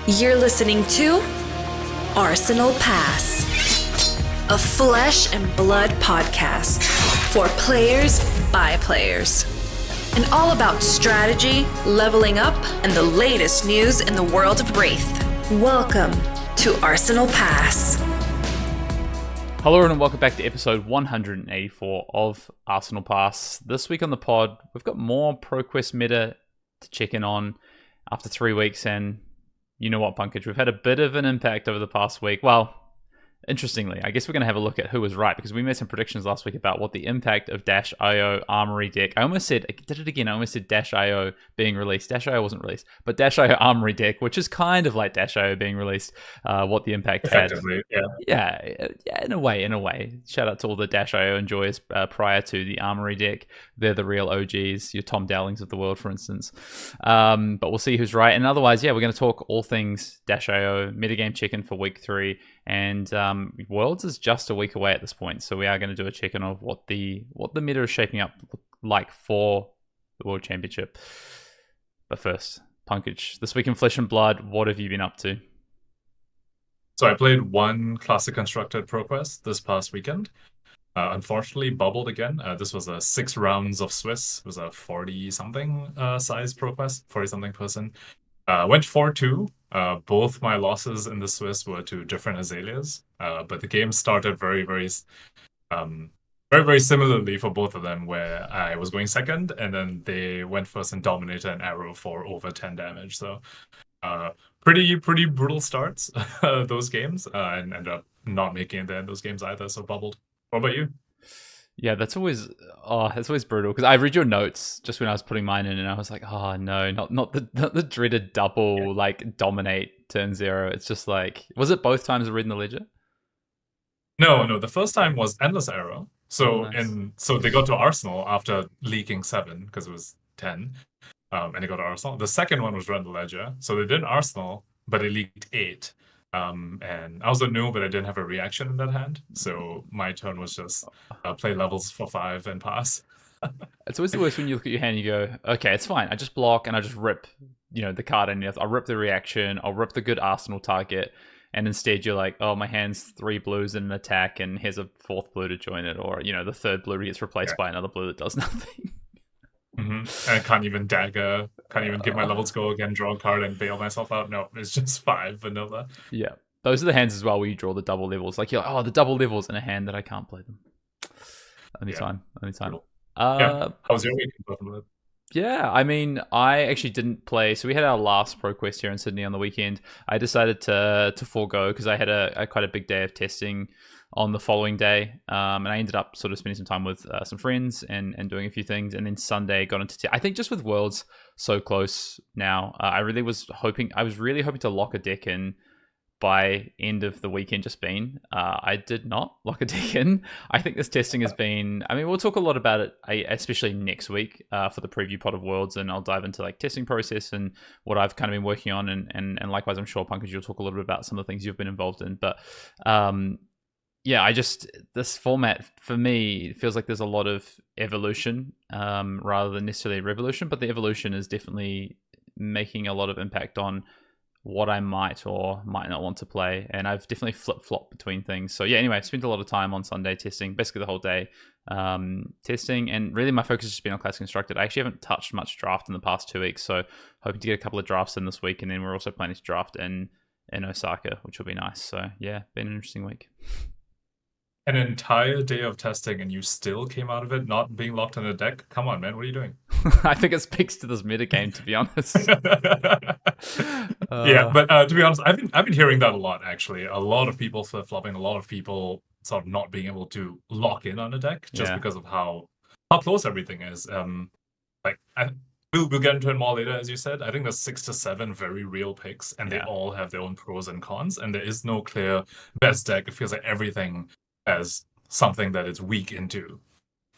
You're listening to Arsenal Pass, a flesh and blood podcast for players by players. And all about strategy, leveling up, and the latest news in the world of Wraith. Welcome to Arsenal Pass. Hello and welcome back to episode 184 of Arsenal Pass. This week on the pod, we've got more ProQuest meta to check in on after 3 weeks, and you know what, Pankaj, we've had a bit of an impact over the past week. Well, interestingly, I guess we're going to have a look at who was right, because we made some predictions last week about what the impact of -io Armory deck. I did it again, I almost said -io being released. -io wasn't released, but -io Armory deck, which is kind of like -io being released, what the impact had. Yeah, in a way. Shout out to all the -io enjoyers prior to the Armory deck. They're the real OGs, your Tom Dowlings of the world, for instance. But we'll see who's right. And otherwise, yeah, we're going to talk all things -io, metagame check-in for week 3, and Worlds is just a week away at this point, so we are going to do a check-in of what the meta is shaping up like for the World Championship. But first, Pankaj, this week in Flesh and Blood, what have you been up to? So I played one Classic Constructed ProQuest this past weekend. Unfortunately, bubbled again. This was a 6 rounds of Swiss. It was a 40-something size ProQuest, 40-something person. Went 4-2. Both my losses in the Swiss were to different Azaleas, but the game started very, very similarly for both of them, where I was going second, and then they went first and dominated an arrow for over 10 damage. So pretty brutal starts, those games, and ended up not making it there in those games either, so bubbled. What about you? Yeah, that's always brutal, because I read your notes just when I was putting mine in, and I was like, oh no, not the dreaded double, like dominate turn 0. It's just like, was it both times read in the ledger? No, the first time was Endless Arrow. So nice. So they got to Arsenal after leaking 7, because it was 10, and they got to Arsenal. The second one was Read in the Ledger, so they did Arsenal, but it leaked 8. And I also knew, but I didn't have a reaction in that hand, so my turn was just play levels for 5 and pass. It's always the worst when you look at your hand and you go, okay, it's fine, I just block and I just rip, the card in. I'll rip the reaction, I'll rip the good Arsenal target, and instead you're like, oh, my hand's 3 blues in an attack, and here's a 4th blue to join it, or the 3rd blue gets replaced by another blue that does nothing. And I can't even dagger, can't even give my levels go again, draw a card and bail myself out. No, it's just 5 vanilla. Yeah, those are the hands as well where you draw the double levels. Like, you're like, oh, the double levels in a hand that I can't play them. Only time. How was your week? Yeah, I mean, I actually didn't play. So we had our last ProQuest here in Sydney on the weekend. I decided to forego, because I had quite a big day of testing on the following day, and I ended up sort of spending some time with some friends and doing a few things, and then Sunday got into I think just with Worlds so close now, I was really hoping to lock a deck in by end of the weekend just been. I did not lock a deck in. I think this testing has been, I mean, we'll talk a lot about it, especially next week for the preview pod of Worlds, and I'll dive into like testing process and what I've kind of been working on, and likewise, I'm sure, Pankaj, you'll talk a little bit about some of the things you've been involved in, but yeah, this format for me feels like there's a lot of evolution rather than necessarily revolution, but the evolution is definitely making a lot of impact on what I might or might not want to play, and I've definitely flip-flopped between things. So yeah, anyway, I spent a lot of time on Sunday testing, basically the whole day testing, and really my focus has just been on Classic Constructed. I actually haven't touched much draft in the past 2 weeks, so hoping to get a couple of drafts in this week, and then we're also planning to draft in Osaka, which will be nice. So yeah, been an interesting week. An entire day of testing and you still came out of it not being locked in a deck? Come on, man, what are you doing? I think it speaks to this metagame, to be honest. Yeah, but to be honest, I've been hearing that a lot, actually. A lot of people flip-flopping, a lot of people sort of not being able to lock in on a deck just because of how close everything is. We'll get into it more later, as you said. I think there's 6 to 7 very real picks, and they all have their own pros and cons, and there is no clear best deck. It feels like everything as something that it's weak into.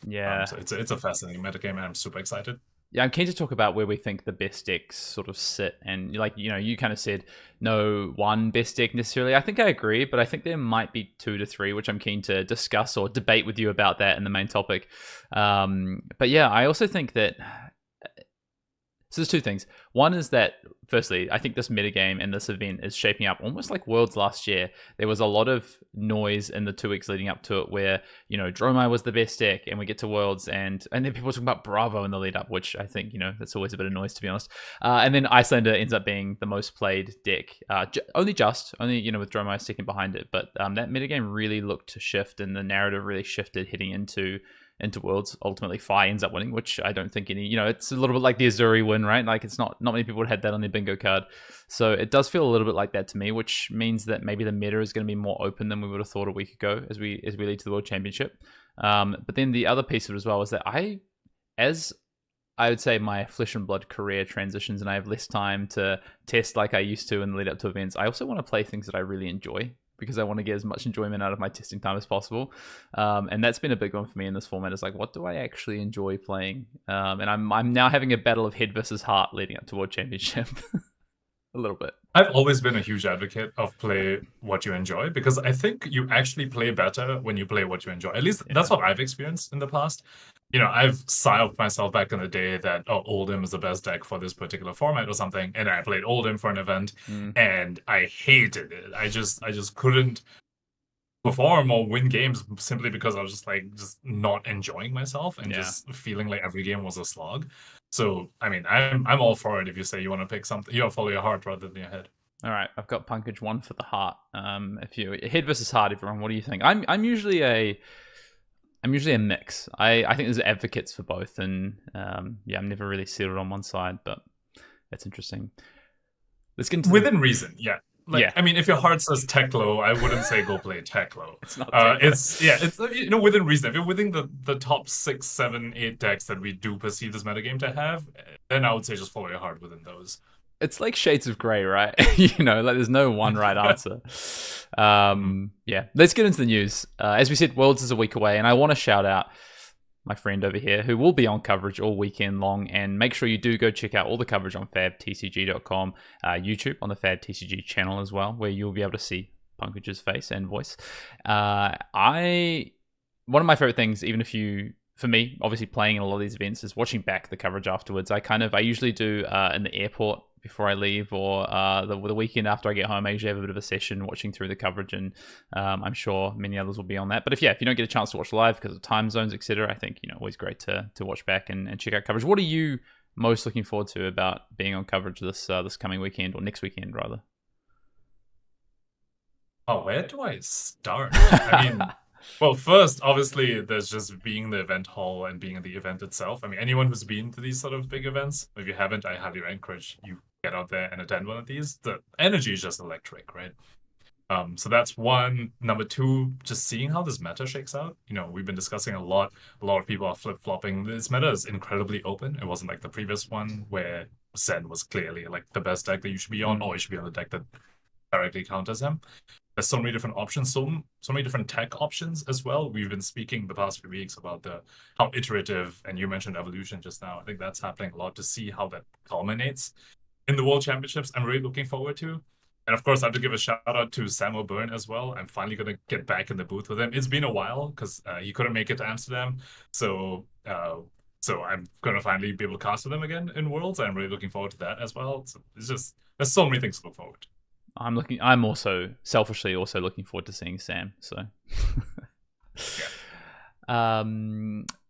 Yeah. So it's a fascinating metagame, and I'm super excited. Yeah, I'm keen to talk about where we think the best decks sort of sit. And like, you kind of said no one best deck necessarily. I think I agree, but I think there might be 2 to 3, which I'm keen to discuss or debate with you about that in the main topic. But yeah, I also think that So there's two things. One is that, firstly, I think this metagame and this event is shaping up almost like Worlds last year. There was a lot of noise in the 2 weeks leading up to it where, Dromai was the best deck, and we get to Worlds, and then people were talking about Bravo in the lead up, which I think, that's always a bit of noise, to be honest. And then Icelander ends up being the most played deck. Only, with Dromai second behind it. But that metagame really looked to shift, and the narrative really shifted heading into Worlds. Ultimately, Fi ends up winning, which I don't think it's a little bit like the Azuri win, right? Like, it's not many people would have had that on their bingo card. So it does feel a little bit like that to me, which means that maybe the meta is going to be more open than we would have thought a week ago as we lead to the World Championship. But then the other piece of it as well is that as I would say my flesh and blood career transitions and I have less time to test like I used to in the lead up to events, I also want to play things that I really enjoy, because I want to get as much enjoyment out of my testing time as possible. And that's been a big one for me in this format, is like, what do I actually enjoy playing? And I'm now having a battle of head versus heart leading up to World Championship. A little bit. I've always been a huge advocate of play what you enjoy, because I think you actually play better when you play what you enjoy. At least that's what I've experienced in the past. I've psyoped myself back in the day that, Oldhim is the best deck for this particular format or something, and I played Oldhim for an event, and I hated it. I just couldn't perform or win games simply because I was just not enjoying myself and just feeling like every game was a slog. So, I mean, I'm all for it if you say you want to pick something, you follow your heart rather than your head. All right, I've got Pankaj 1 for the heart. If you head versus heart, everyone, what do you think? I'm usually a mix. I think there's advocates for both, and I'm never really settled on one side, but that's interesting. Let's get into within reason, yeah. I mean, if your heart says Teklo, I wouldn't say go play Teklo. It's not Teklo. It's within reason. If you're within the top 6, 7, 8 decks that we do perceive this metagame to have, then I would say just follow your heart within those. It's like shades of grey, right? There's no one right answer. Let's get into the news. As we said, Worlds is a week away, and I want to shout out my friend over here who will be on coverage all weekend long, and make sure you do go check out all the coverage on fabtcg.com, YouTube on the FabTCG channel as well, where you'll be able to see Pankaj's face and voice. One of my favorite things, for me, obviously playing in a lot of these events, is watching back the coverage afterwards. I usually do in the airport before I leave, or the weekend after I get home. I usually have a bit of a session watching through the coverage, and I'm sure many others will be on that. But if you don't get a chance to watch live because of time zones, etc., I think always great to watch back and check out coverage. What are you most looking forward to about being on coverage this coming weekend, or next weekend rather? Oh, where do I start? I mean, well, first, obviously, there's just being the event hall and being in the event itself. I mean, anyone who's been to these sort of big events, if you haven't, I highly encourage you get out there and attend one of these. The energy is just electric, right? So that's one. Number two, just seeing how this meta shakes out. We've been discussing a lot. A lot of people are flip-flopping. This meta is incredibly open. It wasn't like the previous one where Zen was clearly like the best deck that you should be on, or you should be on the deck that directly counters him. There's so many different options, so many different tech options as well. We've been speaking the past few weeks about how iterative, and you mentioned evolution just now. I think that's happening a lot, to see how that culminates in the World Championships. I'm really looking forward to. And of course, I have to give a shout out to Sam O'Byrne as well. I'm finally going to get back in the booth with him. It's been a while because he couldn't make it to Amsterdam. So I'm going to finally be able to cast with him again in Worlds. I'm really looking forward to that as well. So there's so many things to look forward to. I'm also selfishly looking forward to seeing Sam. So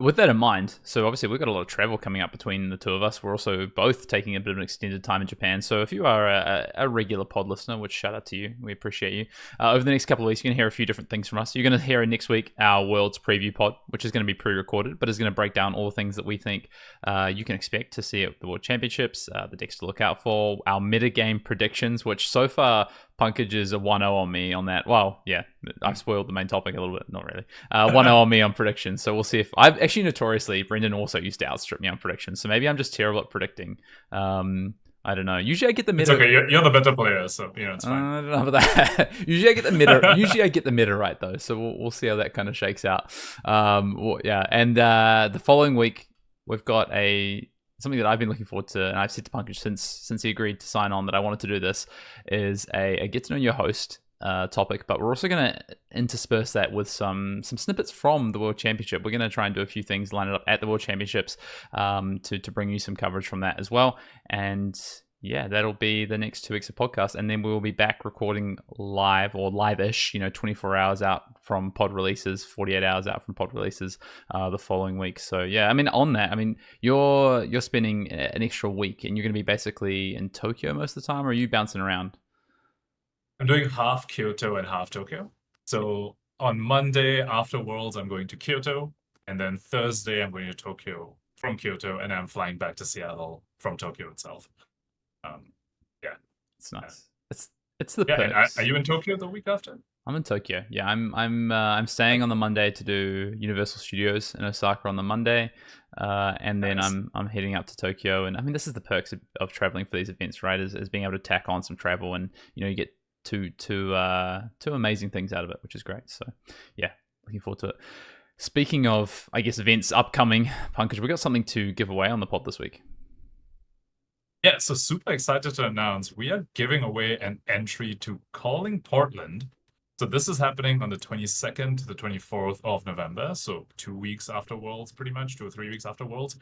with that in mind, so obviously we've got a lot of travel coming up between the two of us. We're also both taking a bit of an extended time in Japan. So if you are a regular pod listener, which shout out to you, we appreciate you. Over the next couple of weeks, you're going to hear a few different things from us. You're going to hear next week our Worlds preview pod, which is going to be pre-recorded, but is going to break down all the things that we think you can expect to see at the World Championships, the decks to look out for, our metagame predictions, which so far Pankaj is a 1-0 on me on that. Well, yeah, I've spoiled the main topic a little bit. Not really. 1-0 on me on predictions. So we'll see if... I've actually notoriously, Brendan also used to outstrip me on predictions. So maybe I'm just terrible at predicting. I don't know. Usually I get the meta... It's okay. You're the better player, so it's fine. I don't know about that. Usually I get the meta. Usually I get the meta right, though. So we'll see how that kind of shakes out. And the following week, we've got something that I've been looking forward to, and I've said to Pankaj since he agreed to sign on that I wanted to do this, is a get to know your host topic, but we're also going to intersperse that with some snippets from the World Championship. We're going to try and do a few things, line it up at the World Championships to bring you some coverage from that as well. And yeah, that'll be the next 2 weeks of podcast, and then we'll be back recording live or live-ish, 24 hours out from pod releases, 48 hours out from pod releases the following week. So yeah, I mean, on that, I mean, you're spending an extra week, and you're going to be basically in Tokyo most of the time, or are you bouncing around? I'm doing half Kyoto and half Tokyo. So on Monday after Worlds, I'm going to Kyoto, and then Thursday I'm going to Tokyo from Kyoto, and I'm flying back to Seattle from Tokyo itself. Yeah, it's nice. It's the perks. And are you in Tokyo the week after? I'm in Tokyo. Yeah, I'm staying on the Monday to do Universal Studios in Osaka on the Monday, and then Nice. I'm heading up to Tokyo. And I mean, this is the perks of traveling for these events, right? Is being able to tack on some travel, and you get two amazing things out of it, which is great. So yeah, looking forward to it. Speaking of, I guess, events upcoming, Pankaj, we got something to give away on the pod this week. Yeah, so super excited to announce we are giving away an entry to Calling Portland. So this is happening on the 22nd to the 24th of November, so 2 weeks after Worlds, pretty much, 2 or 3 weeks after Worlds.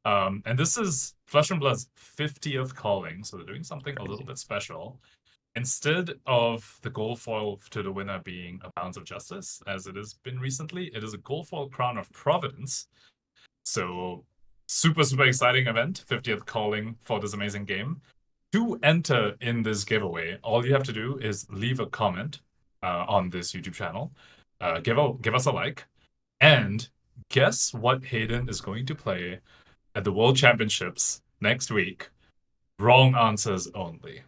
And this is Flesh and Blood's 50th calling, so they're doing something a little bit special. Instead of the gold foil to the winner being a Bounds of Justice, as it has been recently, it is a gold foil Crown of Providence. So super exciting event, 50th calling for this amazing game. To enter in this giveaway, all you have to do is leave a comment on this YouTube channel, give us a like, and guess what Hayden is going to play at the World Championships next week. Wrong answers only.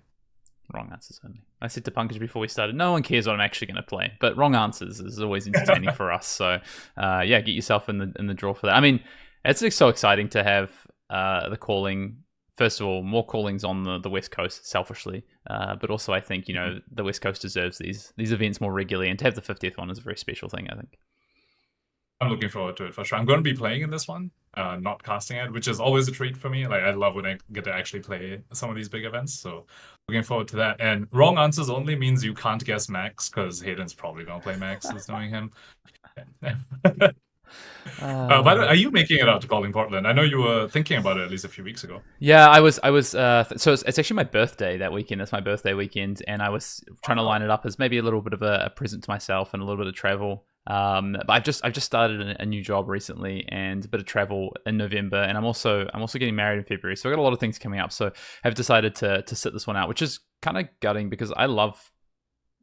Wrong answers only. I said to Pankaj before we started, no one cares what I'm actually going to play, but wrong answers is always entertaining for us. So yeah, get yourself in the draw for that. I mean, it's so exciting to have the calling. First of all, more callings on the West Coast, selfishly, but also I think the West Coast deserves these events more regularly, and to have the 50th one is a very special thing, I think. I'm looking forward to it for sure. I'm going to be playing in this one, not casting it, which is always a treat for me. Like, I love when I get to actually play some of these big events, so looking forward to that. And wrong answers only means you can't guess Max, because Hayden's probably going to play Max, just knowing him. By the way, are you making it out to Calling Portland? I know you were thinking about it at least a few weeks ago. Yeah, I was. So it's actually my birthday that weekend. It's my birthday weekend, and I was trying to line it up as maybe a little bit of a present to myself and a little bit of travel. But I've just started a new job recently, and a bit of travel in November, and I'm also getting married in February. So I've got a lot of things coming up. So I've decided to sit this one out, which is kind of gutting because I love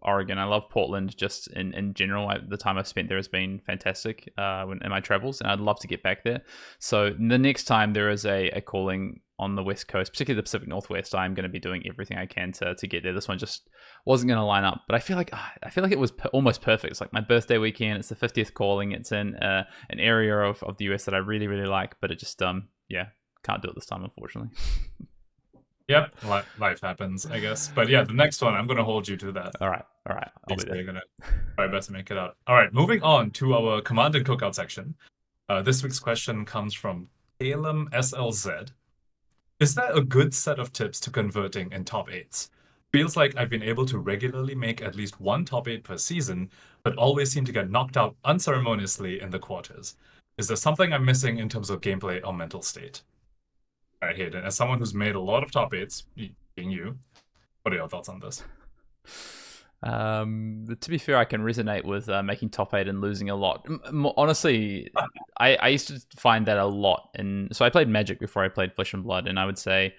Oregon. I love Portland just in general. The time I've spent there has been fantastic in my travels, and I'd love to get back there. So the next time there is a calling on the West Coast, particularly the Pacific Northwest, I'm going to be doing everything I can to get there. This one just wasn't going to line up, but I feel like it was almost perfect. It's like my birthday weekend. It's the 50th calling. It's in an area of the US that I really like, but it just can't do it this time, unfortunately. Yep, life happens, I guess. But yeah, the next one, I'm going to hold you to that. All right. I'll be there. You're going to try best to make it out. All right, moving on to our Command and Cookout section. This week's question comes from Calum SLZ. Is there a good set of tips to converting in top 8s? Feels like I've been able to regularly make at least one top 8 per season, but always seem to get knocked out unceremoniously in the quarters. Is there something I'm missing in terms of gameplay or mental state? All right, Hayden, as someone who's made a lot of top 8s, being you, what are your thoughts on this? To be fair, I can resonate with making top 8 and losing a lot. Honestly, I used to find that a lot. So I played Magic before I played Flesh and Blood, and I would say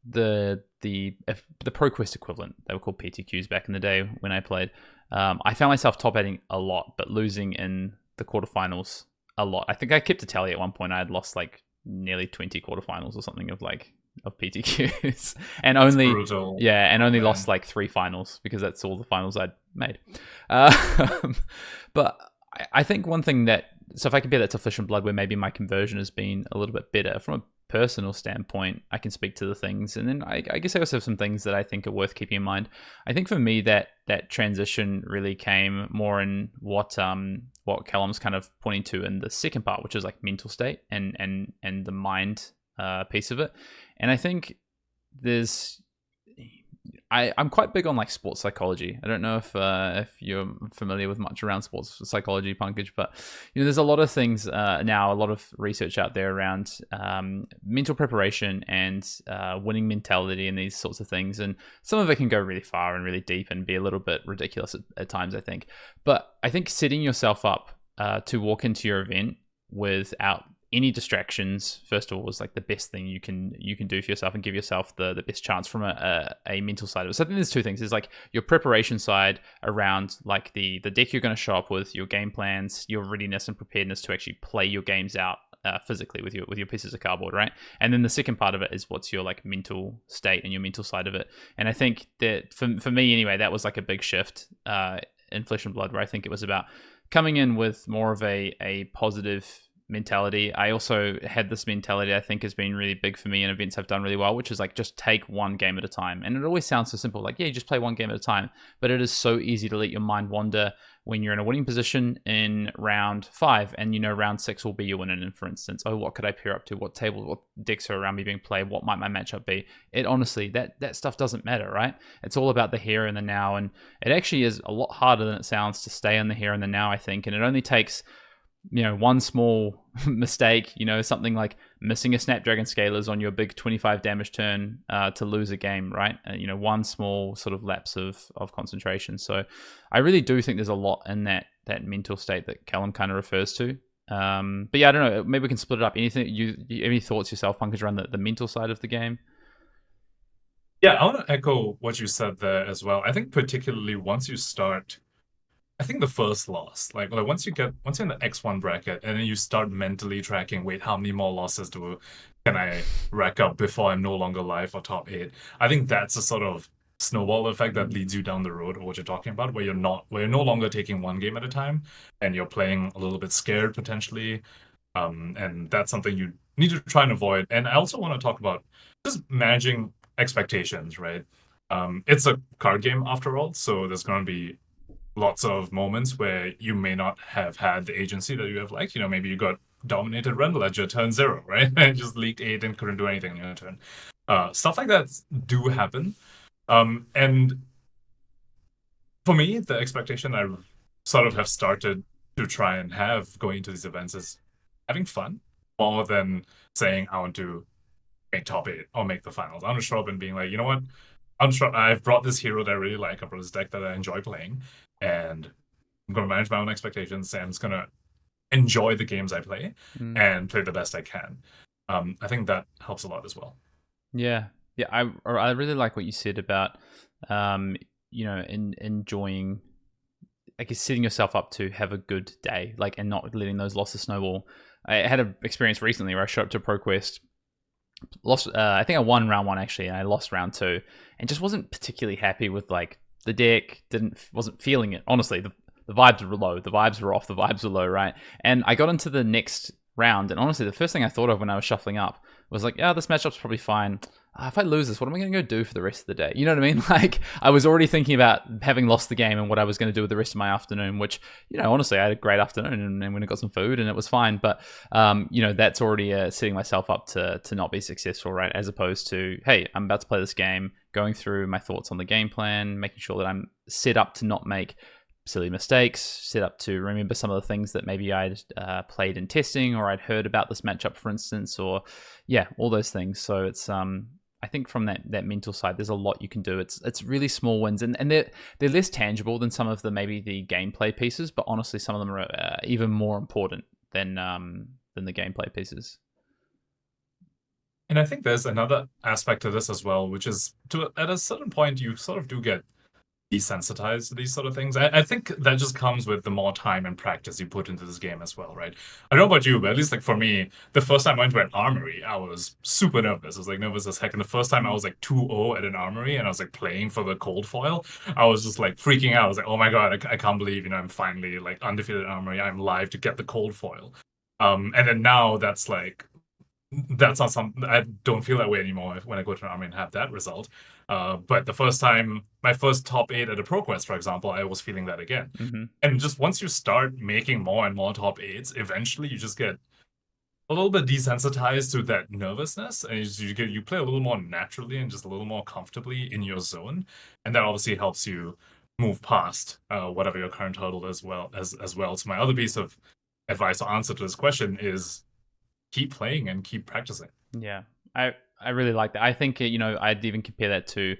the ProQuest equivalent, they were called PTQs back in the day when I played. I found myself top 8ing a lot, but losing in the quarterfinals a lot. I think I kept a tally at one point. I had lost like nearly 20 quarterfinals or something of PTQs, and only lost like 3 finals because that's all the finals I'd made. But I think one thing so if I compare that to Flesh and Blood, where maybe my conversion has been a little bit better from a personal standpoint, I can speak to the things, and then I guess I also have some things that I think are worth keeping in mind. I think for me that transition really came more in what Callum's kind of pointing to in the second part, which is like mental state and the mind piece of it. And I think I'm quite big on like sports psychology. I don't know if you're familiar with much around sports psychology, Pankaj, but there's a lot of things now, a lot of research out there around mental preparation and winning mentality and these sorts of things. And some of it can go really far and really deep and be a little bit ridiculous at times, I think. But I think setting yourself up to walk into your event without any distractions, first of all, is like the best thing you can do for yourself and give yourself the best chance from a mental side of it. So I think there's two things. There's like your preparation side around like the deck you're going to show up with, your game plans, your readiness and preparedness to actually play your games out physically with your pieces of cardboard, right? And then the second part of it is what's your like mental state and your mental side of it. And I think that for me anyway, that was like a big shift in Flesh and Blood, where I think it was about coming in with more of a positive mentality. I also had this mentality I think has been really big for me in events I've done really well, which is like just take one game at a time. And it always sounds so simple, like, yeah, you just play one game at a time. But it is so easy to let your mind wander when you're in a winning position in round 5 and round 6 will be your winning. And for instance, oh, what could I pair up to? What table, what decks are around me being played? What might my matchup be? It honestly, that stuff doesn't matter, right? It's all about the here and the now. And it actually is a lot harder than it sounds to stay in the here and the now, I think. And it only takes one small mistake, something like missing a Snapdragon Scalers on your big 25 damage turn to lose a game, right? One small sort of lapse of concentration. So I really do think there's a lot in that mental state that Callum kind of refers to. But yeah, I don't know. Maybe we can split it up. Anything you any thoughts yourself, Pankaj, around the mental side of the game? Yeah, I want to echo what you said there as well. I think particularly once you start, I think the first loss, like once you're in the X1 bracket and then you start mentally tracking, wait, how many more losses can I rack up before I'm no longer live or top 8? I think that's a sort of snowball effect that leads you down the road of what you're talking about, where you're no longer taking one game at a time and you're playing a little bit scared potentially. And that's something you need to try and avoid. And I also want to talk about just managing expectations, right? It's a card game after all, so there's going to be lots of moments where you may not have had the agency that you have liked. Maybe you got dominated Red Ledger turn 0, right? And just leaked 8 and couldn't do anything in your turn. Stuff like that do happen. And for me, the expectation I sort of have started to try and have going into these events is having fun more than saying I want to make top 8 or make the finals. I want to show up and being like, you know what? I've brought this hero that I really like. I brought this deck that I enjoy playing. And I'm going to manage my own expectations, and I'm just going to enjoy the games I play and play the best I can. I think that helps a lot as well. Yeah. I really like what you said about, enjoying, I guess, setting yourself up to have a good day, like, and not letting those losses snowball. I had an experience recently where I showed up to ProQuest, lost. I think I won round 1 actually, and I lost round 2, and just wasn't particularly happy with like the deck. Wasn't feeling it. Honestly, the vibes were low. The vibes were off. The vibes were low, right? And I got into the next round, and honestly, the first thing I thought of when I was shuffling up was like, this matchup's probably fine. If I lose this, what am I going to go do for the rest of the day? You know what I mean? Like, I was already thinking about having lost the game and what I was going to do with the rest of my afternoon, which, honestly, I had a great afternoon and went and got some food and it was fine. But, that's already setting myself up to not be successful, right? As opposed to, hey, I'm about to play this game, going through my thoughts on the game plan, making sure that I'm set up to not make silly mistakes, set up to remember some of the things that maybe I'd played in testing or I'd heard about this matchup, for instance, or all those things. So it's I think from that mental side, there's a lot you can do. It's really small wins, and they're less tangible than some of the gameplay pieces, but honestly, some of them are even more important than the gameplay pieces. And I think there's another aspect to this as well, which is at a certain point you sort of do get desensitized to these sort of things. I think that just comes with the more time and practice you put into this game as well, right? I don't know about you, but at least like for me, the first time I went to an armory, I was super nervous. I was like nervous as heck. And the first time I was like 2-0 at an armory and I was like playing for the cold foil, I was just like freaking out. I was like, oh my God, I can't believe, I'm finally like undefeated at armory. I'm live to get the cold foil. And then now that's not something. I don't feel that way anymore when I go to an army and have that result. But the first time, my first top 8 at a ProQuest, for example, I was feeling that again. And just once you start making more and more top 8s, eventually you just get a little bit desensitized to that nervousness, and you play a little more naturally and just a little more comfortably in your zone, and that obviously helps you move past whatever your current hurdle is as well. So my other piece of advice or answer to this question is keep playing and keep practicing. Yeah, I really like that. I think I'd even compare that to.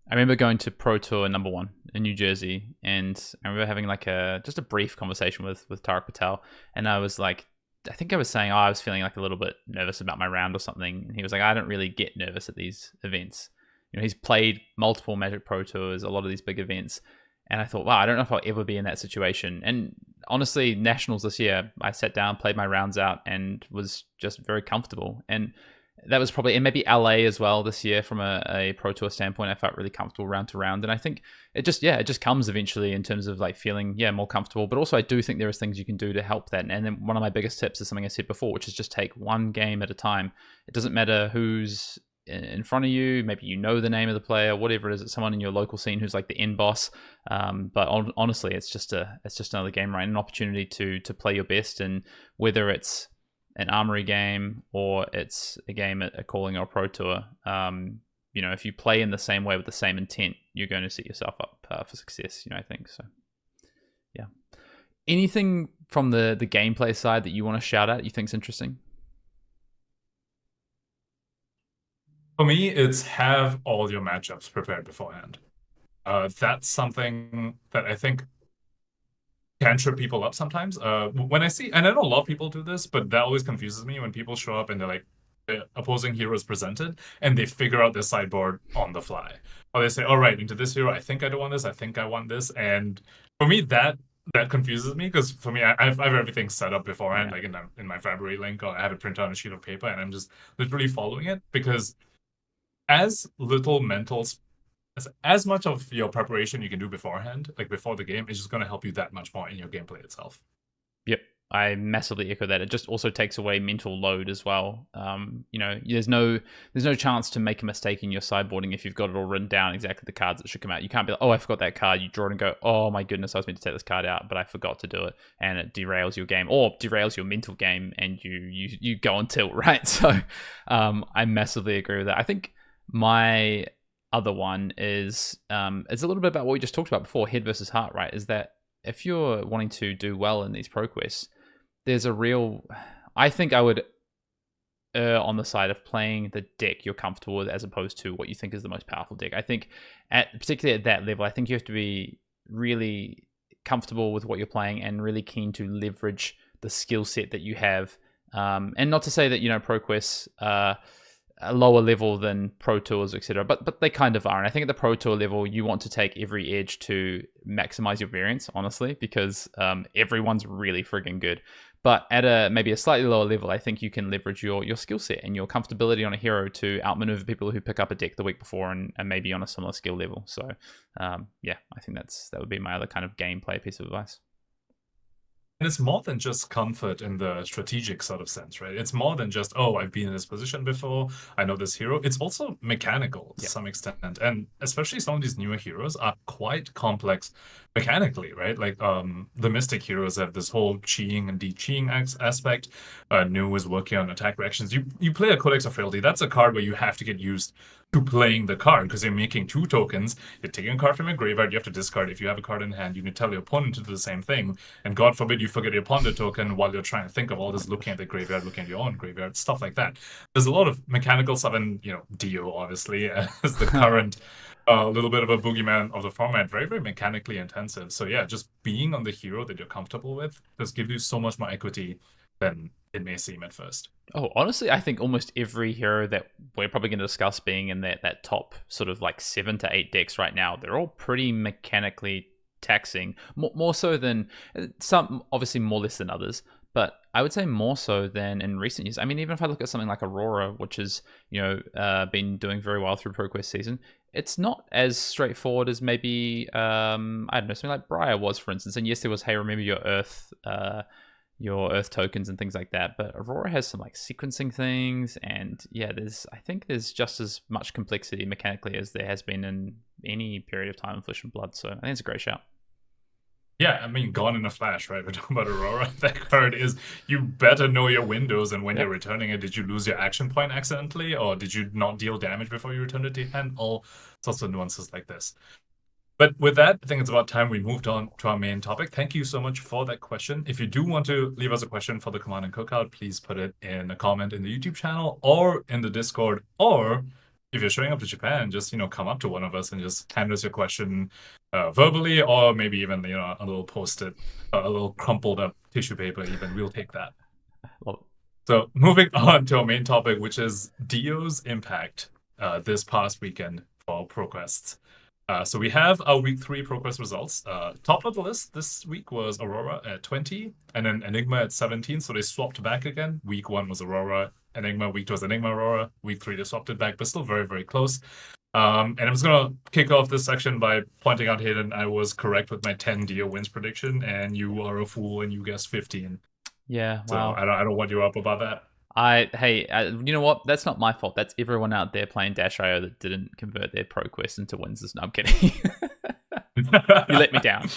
I remember going to Pro Tour #1 in New Jersey, and I remember having like just a brief conversation with Tarak Patel, and I was like, I think I was saying, I was feeling like a little bit nervous about my round or something. And he was like, I don't really get nervous at these events. He's played multiple Magic Pro Tours, a lot of these big events. And I thought, wow, I don't know if I'll ever be in that situation. And honestly, Nationals this year, I sat down, played my rounds out, and was just very comfortable. And that was probably, and maybe LA as well this year from a Pro Tour standpoint, I felt really comfortable round to round. And I think it just comes eventually in terms of like feeling, more comfortable. But also I do think there is things you can do to help that. And then one of my biggest tips is something I said before, which is just take one game at a time. It doesn't matter who's in front of you. Maybe you know the name of the player, whatever it is. It's someone in your local scene who's like the end boss. But honestly, it's just another game, right? An opportunity to play your best. And whether it's an armory game or it's a game at a calling or a pro tour, if you play in the same way with the same intent, you're going to set yourself up for success. I think so. Yeah. Anything from the gameplay side that you want to shout out you think's interesting? For me, it's have all your matchups prepared beforehand. That's something that I think can trip people up sometimes. When I see, and I know a lot of people do this, but that always confuses me when people show up and they're like, opposing heroes presented, and they figure out their sideboard on the fly. Or they say, all right, into this hero, I think I don't want this, I think I want this. And for me, that confuses me, because for me, I have everything set up beforehand, like in my February link, or I have it printed on a sheet of paper, and I'm just literally following it, because as little mental as much of your preparation you can do beforehand, like before the game, is just going to help you that much more in your gameplay itself. Yep, I massively echo that. It just also takes away mental load as well. There's no chance to make a mistake in your sideboarding if you've got it all written down exactly the cards that should come out. You can't be like, oh, I forgot that card. You draw it and go, oh my goodness, I was meant to take this card out, but I forgot to do it, and it derails your game or derails your mental game, and you go on tilt, right? So, I massively agree with that. I think my other one is it's a little bit about what we just talked about before, head versus heart, right? Is that if you're wanting to do well in these pro quests, there's I think I would err on the side of playing the deck you're comfortable with as opposed to what you think is the most powerful deck. I think particularly at that level, I think you have to be really comfortable with what you're playing and really keen to leverage the skill set that you have. And not to say that, pro quests a lower level than pro tours, etc., but they kind of are. And I think at the pro tour level, you want to take every edge to maximize your variance, honestly, because everyone's really friggin' good. But at maybe a slightly lower level, I think you can leverage your skill set and your comfortability on a hero to outmaneuver people who pick up a deck the week before and maybe on a similar skill level. So I think that would be my other kind of gameplay piece of advice. And it's more than just comfort in the strategic sort of sense, right? It's more than just, oh, I've been in this position before, I know this hero. It's also mechanical to some extent. And especially some of these newer heroes are quite complex mechanically, right? Like the Mystic heroes have this whole Chiing and de-Chiing aspect. New is working on attack reactions. You play a Codex of Frailty. That's a card where you have to get used to playing the card, because you're making 2 tokens. You're taking a card from your graveyard, you have to discard. If you have a card in hand, you need to tell your opponent to do the same thing. And God forbid you forget your ponder token while you're trying to think of all this, looking at the graveyard, looking at your own graveyard, stuff like that. There's a lot of mechanical stuff, and Dio obviously as the current little bit of a boogeyman of the format, very, very mechanically intensive. So yeah, just being on the hero that you're comfortable with just gives you so much more equity than it may seem at first. Oh, honestly, I think almost every hero that we're probably going to discuss being in that top sort of like 7 to 8 decks right now, they're all pretty mechanically taxing, more so than some, obviously more less than others, but I would say more so than in recent years. I mean, even if I look at something like Aurora, which has been doing very well through ProQuest season, it's not as straightforward as maybe I don't know, something like Briar was, for instance. And yes, there was, hey, remember your Earth tokens and things like that, but Aurora has some like sequencing things, and I think there's just as much complexity mechanically as there has been in any period of time in Flesh and Blood. So I think it's a great shout. Yeah, I mean, gone in a flash, right? We're talking about Aurora. That card is, you better know your windows, and when you're Yep. returning it, did you lose your action point accidentally, or did you not deal damage before you returned it to hand? All sorts of nuances like this. But with that, I think it's about time we moved on to our main topic. Thank you so much for that question. If you do want to leave us a question for the Command and Cookout, please put it in a comment in the YouTube channel or in the Discord, or if you're showing up to Japan, just come up to one of us and just hand us your question verbally, or maybe even a little post-it, a little crumpled up tissue paper. Even we'll take that. Well, So moving on to our main topic, which is Dio's impact this past weekend for ProQuests. So we have our week 3 ProQuest results. Top of the list this week was Aurora at 20, and then Enigma at 17. So they swapped back again. Week 1 was Aurora, Enigma. Week 2 was Enigma, Aurora. Week 3 they swapped it back, but still very, very close. And I'm just gonna kick off this section by pointing out, Hayden, I was correct with my 10 Dio wins prediction, and you are a fool and you guessed 15. yeah, So wow. I don't want you up about that. You know what? That's not my fault. That's everyone out there playing Dash.io that didn't convert their ProQuest into wins. No, I'm kidding. You let me down.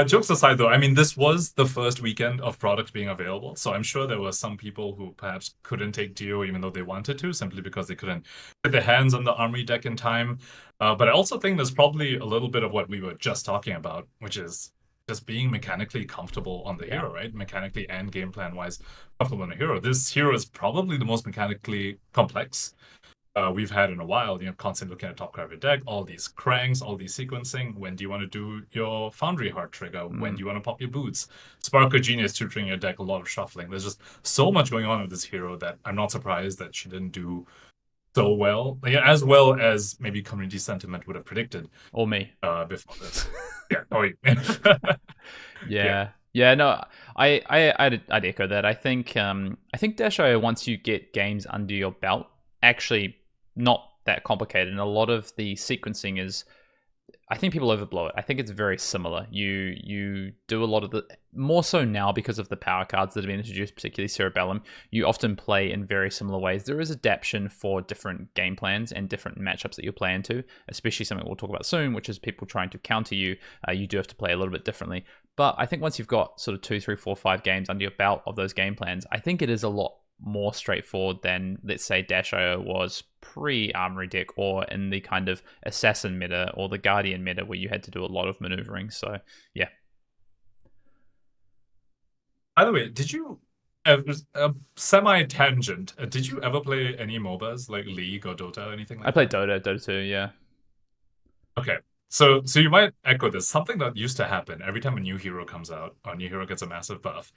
Jokes aside, though, I mean, this was the first weekend of product being available, so I'm sure there were some people who perhaps couldn't take Dio even though they wanted to, simply because they couldn't get their hands on the Armory deck in time. But I also think there's probably a little bit of what we were just talking about, which is just being mechanically comfortable on the hero, right? Mechanically and game plan wise comfortable on the hero. This hero is probably the most mechanically complex we've had in a while. Constantly looking at top card of your deck, all these cranks, all these sequencing. When do you want to do your Foundry Heart trigger? When do you want to pop your boots? Spark of Genius tutoring your deck, a lot of shuffling. There's just so much going on with this hero that I'm not surprised that she didn't do so well, as well as maybe community sentiment would have predicted. Or me. Before this. Yeah. Oh, Yeah. No, I'd echo that. I think Dash.io, once you get games under your belt, actually not that complicated, and a lot of the sequencing is, I think people overblow it. I think it's very similar. You do a lot of the, more so now because of the power cards that have been introduced, particularly Cerebellum. You often play in very similar ways. There is adaptation for different game plans and different matchups that you play into, especially something we'll talk about soon, which is people trying to counter you. You do have to play a little bit differently. But I think once you've got sort of 2, 3, 4, 5 games under your belt of those game plans, I think it is a lot more straightforward than, let's say, Dash.io was pre-Armory deck, or in the kind of Assassin meta or the Guardian meta where you had to do a lot of maneuvering. So, yeah. By the way, did you semi-tangent, did you ever play any MOBAs like League or Dota or anything like that? I played Dota 2, yeah. Okay. So you might echo this. Something that used to happen every time a new hero comes out, or a new hero gets a massive buff,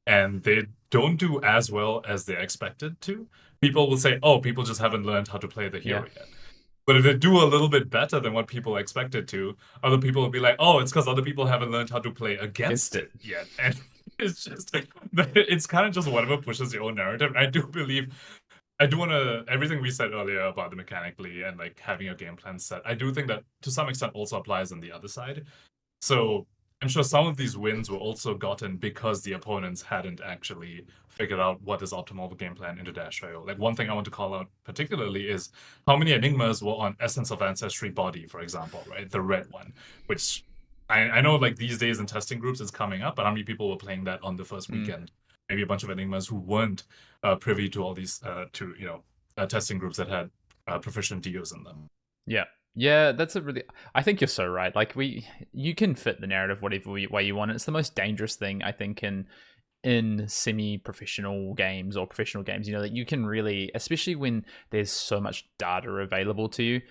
and they don't do as well as they're expected to, people will say, oh, people just haven't learned how to play the hero yet. But if they do a little bit better than what people expected to, other people will be like, oh, it's because other people haven't learned how to play against it yet. And it's just, it's kind of just whatever pushes your own narrative. I do want to, everything we said earlier about the mechanically and like having a game plan set, I do think that to some extent also applies on the other side. So I'm sure some of these wins were also gotten because the opponents hadn't actually figured out what is optimal game plan into Dash.io. Like, one thing I want to call out particularly is how many Enigmas were on Essence of Ancestry Body, for example, right? The red one, which I know like these days in testing groups it's coming up, but how many people were playing that on the first weekend? Maybe a bunch of Enigmas who weren't privy to all these testing groups that had proficient Dios in them. Yeah, that's a really, I think you're so right. Like, you can fit the narrative whatever way you want. It's the most dangerous thing, I think, in semi-professional games or professional games, that you can really, especially when there's so much data available to you.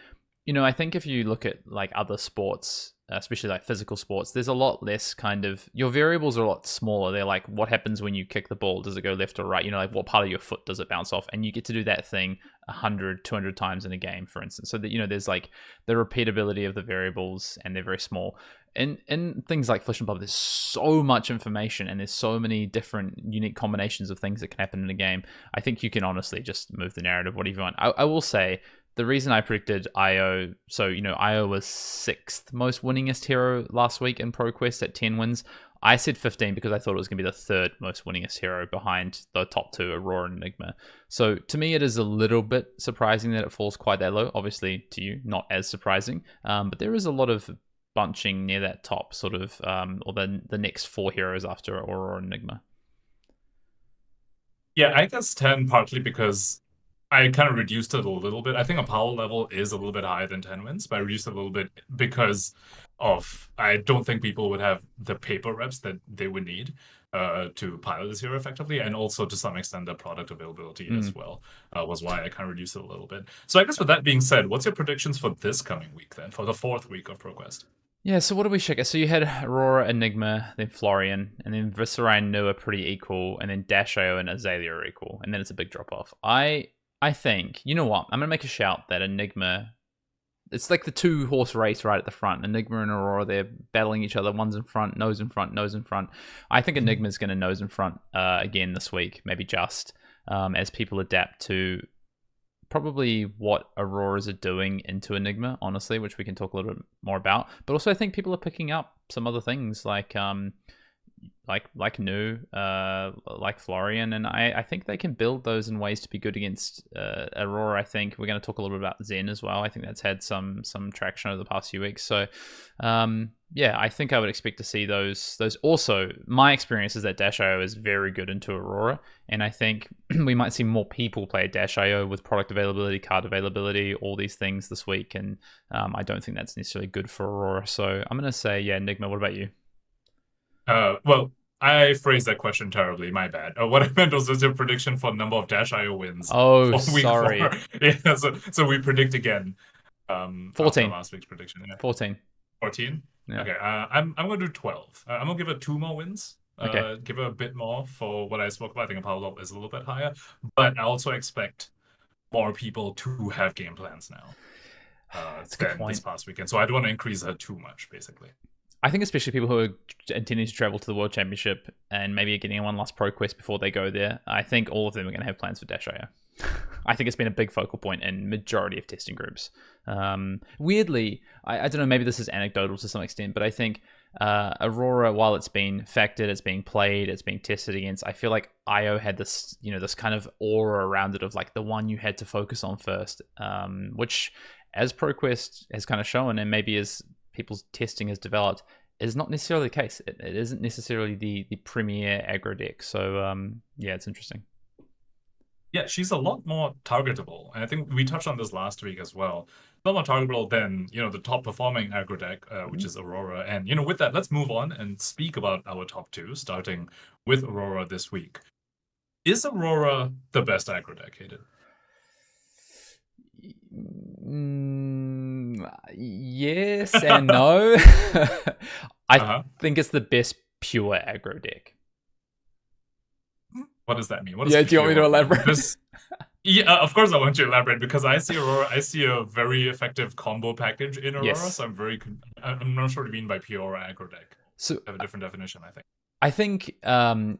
I think if you look at like other sports, especially like physical sports, there's a lot less kind of, your variables are a lot smaller. They're like, what happens when you kick the ball? Does it go left or right? Like, what part of your foot does it bounce off? And you get to do that thing 100, 200 times in a game, for instance. So that, there's like the repeatability of the variables, and they're very small. And in things like Flesh and Blood, there's so much information, and there's so many different unique combinations of things that can happen in a game. I think you can honestly just move the narrative whatever you want. I will say, the reason I predicted IO, so, IO was 6th most winningest hero last week in ProQuest at 10 wins. I said 15 because I thought it was going to be the 3rd most winningest hero behind the top 2, Aurora and Enigma. So to me, it is a little bit surprising that it falls quite that low. Obviously, to you, not as surprising. But there is a lot of bunching near that top sort of, or the next 4 heroes after Aurora and Enigma? Yeah, I guess 10 partly because I kind of reduced it a little bit. I think a power level is a little bit higher than 10 wins, but I reduced it a little bit because I don't think people would have the paper reps that they would need to pilot this hero effectively, and also to some extent the product availability as well was why I kind of reduced it a little bit. So I guess with that being said, what's your predictions for this coming week then, for the 4th week of ProQuest? Yeah, so what do we check? So you had Aurora, Enigma, then Florian, and then Viscerai and Nu are pretty equal, and then Dash.io and Azalea are equal, and then it's a big drop-off. I think, you know what? I'm going to make a shout that Enigma, it's like the 2-horse race right at the front. Enigma and Aurora, they're battling each other. One's in front, nose in front, nose in front. I think Enigma's going to nose in front again this week, maybe just, as people adapt to probably what Auroras are doing into Enigma, honestly, which we can talk a little bit more about. But also I think people are picking up some other things like Nu, like Florian, and I think they can build those in ways to be good against Aurora. I think we're going to talk a little bit about Zen as well. I think that's had some traction over the past few weeks. So yeah, I think I would expect to see those. Also, my experience is that Dash.io is very good into Aurora, and I think we might see more people play Dash.io with product availability, card availability, all these things this week, and I don't think that's necessarily good for Aurora. So I'm going to say, yeah, Enigma, what about you? Well, I phrased that question terribly. My bad. What I meant was your prediction for number of Dash.io wins. Oh, for week sorry. 4. Yeah, so we predict again. 14. Last week's prediction. Yeah. 14. 14. Yeah. Okay. I'm gonna do 12. I'm gonna give it 2 more wins. Okay. Give it a bit more for what I spoke about. I think a power level is a little bit higher, but I also expect more people to have game plans now than this past weekend. So I don't want to increase that too much, basically. I think especially people who are intending to travel to the World Championship and maybe are getting one last ProQuest before they go there, I think all of them are going to have plans for Dash.io. I think it's been a big focal point in majority of testing groups. Weirdly, I don't know, maybe this is anecdotal to some extent, but I think Aurora, while it's been factored, it's being played, it's being tested against, I feel like IO had this, this kind of aura around it of like the one you had to focus on first, which as ProQuest has kind of shown, and maybe as people's testing has developed, is not necessarily the case. It isn't necessarily the premier aggro deck. So yeah, it's interesting. Yeah, she's a lot more targetable. And I think we touched on this last week as well. A lot more targetable than, the top performing aggro deck, which is Aurora. And, with that, let's move on and speak about our top 2, starting with Aurora this week. Is Aurora the best aggro deck, Hayden? Yes and no. I think it's the best pure aggro deck. What does that mean? Do you want me to elaborate? Yeah, of course I want you to elaborate, because I see Aurora. I see a very effective combo package in Aurora. Yes. So I'm not sure what you mean by pure aggro deck. So I have a different definition, I think. I think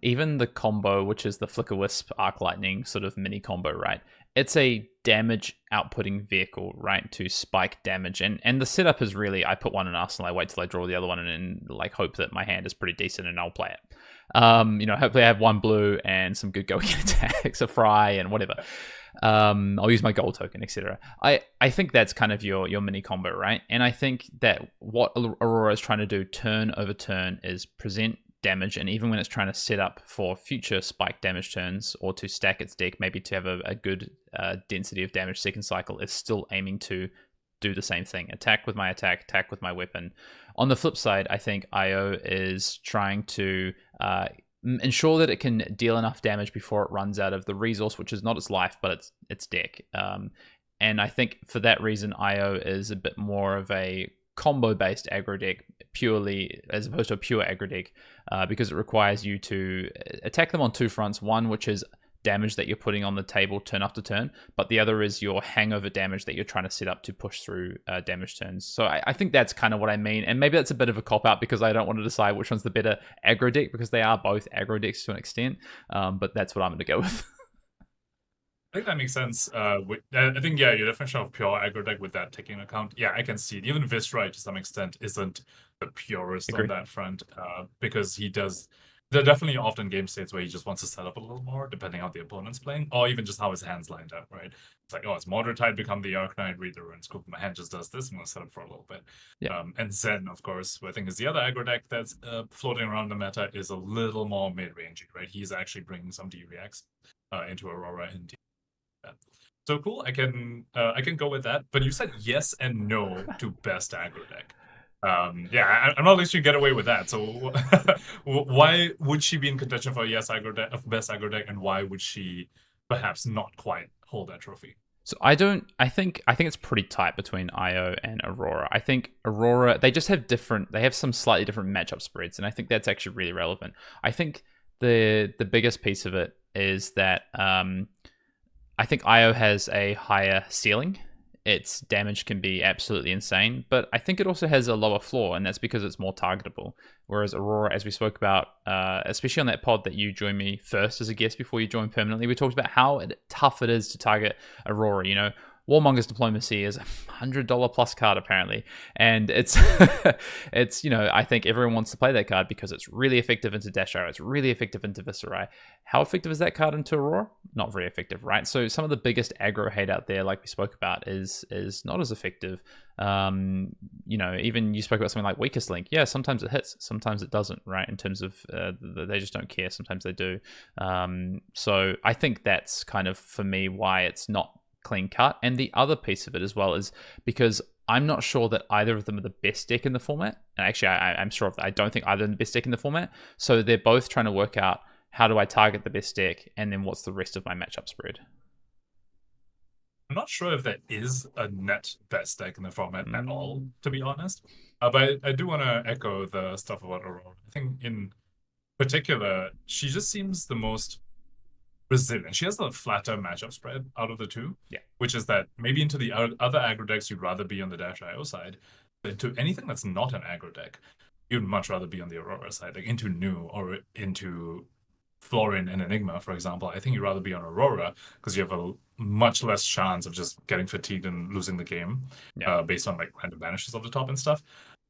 even the combo, which is the Flicker Wisp Arc Lightning sort of mini combo, right? It's a damage outputting vehicle, right, to spike damage. And the setup is really, I put one in Arsenal, I wait till I draw the other one, and like hope that my hand is pretty decent and I'll play it. Hopefully I have one blue and some good going attacks, a fry and whatever. I'll use my gold token, etc. I think that's kind of your mini combo, right? And I think that what Aurora is trying to do turn over turn is present damage, and even when it's trying to set up for future spike damage turns or to stack its deck, maybe to have a good density of damage second cycle, is still aiming to do the same thing. Attack with my attack with my weapon. On the flip side, I think IO is trying to ensure that it can deal enough damage before it runs out of the resource, which is not its life, but its deck. And I think for that reason, IO is a bit more of a combo-based aggro deck, purely as opposed to a pure aggro deck, because it requires you to attack them on 2 fronts. One, which is damage that you're putting on the table turn after turn, but the other is your hangover damage that you're trying to set up to push through damage turns. So I think that's kind of what I mean, and maybe that's a bit of a cop-out because I don't want to decide which one's the better aggro deck, because they are both aggro decks to an extent, but that's what I'm going to go with. I think that makes sense. I think, yeah, your definition of pure aggro deck with that taking into account, yeah, I can see it. Even Viscerai, to some extent, isn't the purest on that front, because he does... There are definitely often game states where he just wants to set up a little more, depending on how the opponent's playing, or even just how his hand's lined up, right? It's like, oh, it's Mordor become the Arknight, read the runes. Cool, my hand just does this. I'm gonna set up for a little bit. Yeah. And Zen, of course, who I think is the other aggro deck that's floating around the meta, is a little more mid-rangey, right? He's actually bringing some D-Reacts into Aurora and that. So cool, I can go with that. But you said yes and no to best aggro deck. I'm not letting you get away with that. So why would she be in contention for yes aggro deck, of best aggro deck, and why would she perhaps not quite hold that trophy? So I think it's pretty tight between Io and Aurora. I think Aurora, they just have some slightly different matchup spreads, and I think that's actually really relevant. I think the biggest piece of it is that I think Io has a higher ceiling. Its damage can be absolutely insane, but I think it also has a lower floor, and that's because it's more targetable. Whereas Aurora, as we spoke about, especially on that pod that you joined me first as a guest before you joined permanently, we talked about how tough it is to target Aurora. You know, Warmonger's Diplomacy is a $100 plus card apparently, and it's I think everyone wants to play that card because it's really effective into Dash Arrow, it's really effective into Viscerai. How effective is that card into Aurora? Not very effective, right? So some of the biggest aggro hate out there, like we spoke about, is not as effective. Even you spoke about something like Weakest Link. Yeah, sometimes it hits, sometimes it doesn't, right? In terms of they just don't care. Sometimes they do. So I think that's kind of for me why it's not clean cut. And the other piece of it as well is because I'm not sure that either of them are the best deck in the format. And actually, I'm sure I don't think either of them are the best deck in the format. So they're both trying to work out how do I target the best deck, and then what's the rest of my matchup spread. I'm not sure if there is a net best deck in the format at all, to be honest. But I do want to echo the stuff about Aurora. I think in particular, she just seems the most resilient. She has the flatter matchup spread out of the two, which is that maybe into the other aggro decks, you'd rather be on the Dash IO side. But to anything that's not an aggro deck, you'd much rather be on the Aurora side, like into Nu or into Florin and Enigma, for example. I think you'd rather be on Aurora because you have a much less chance of just getting fatigued and losing the game based on like random banishes off the top and stuff.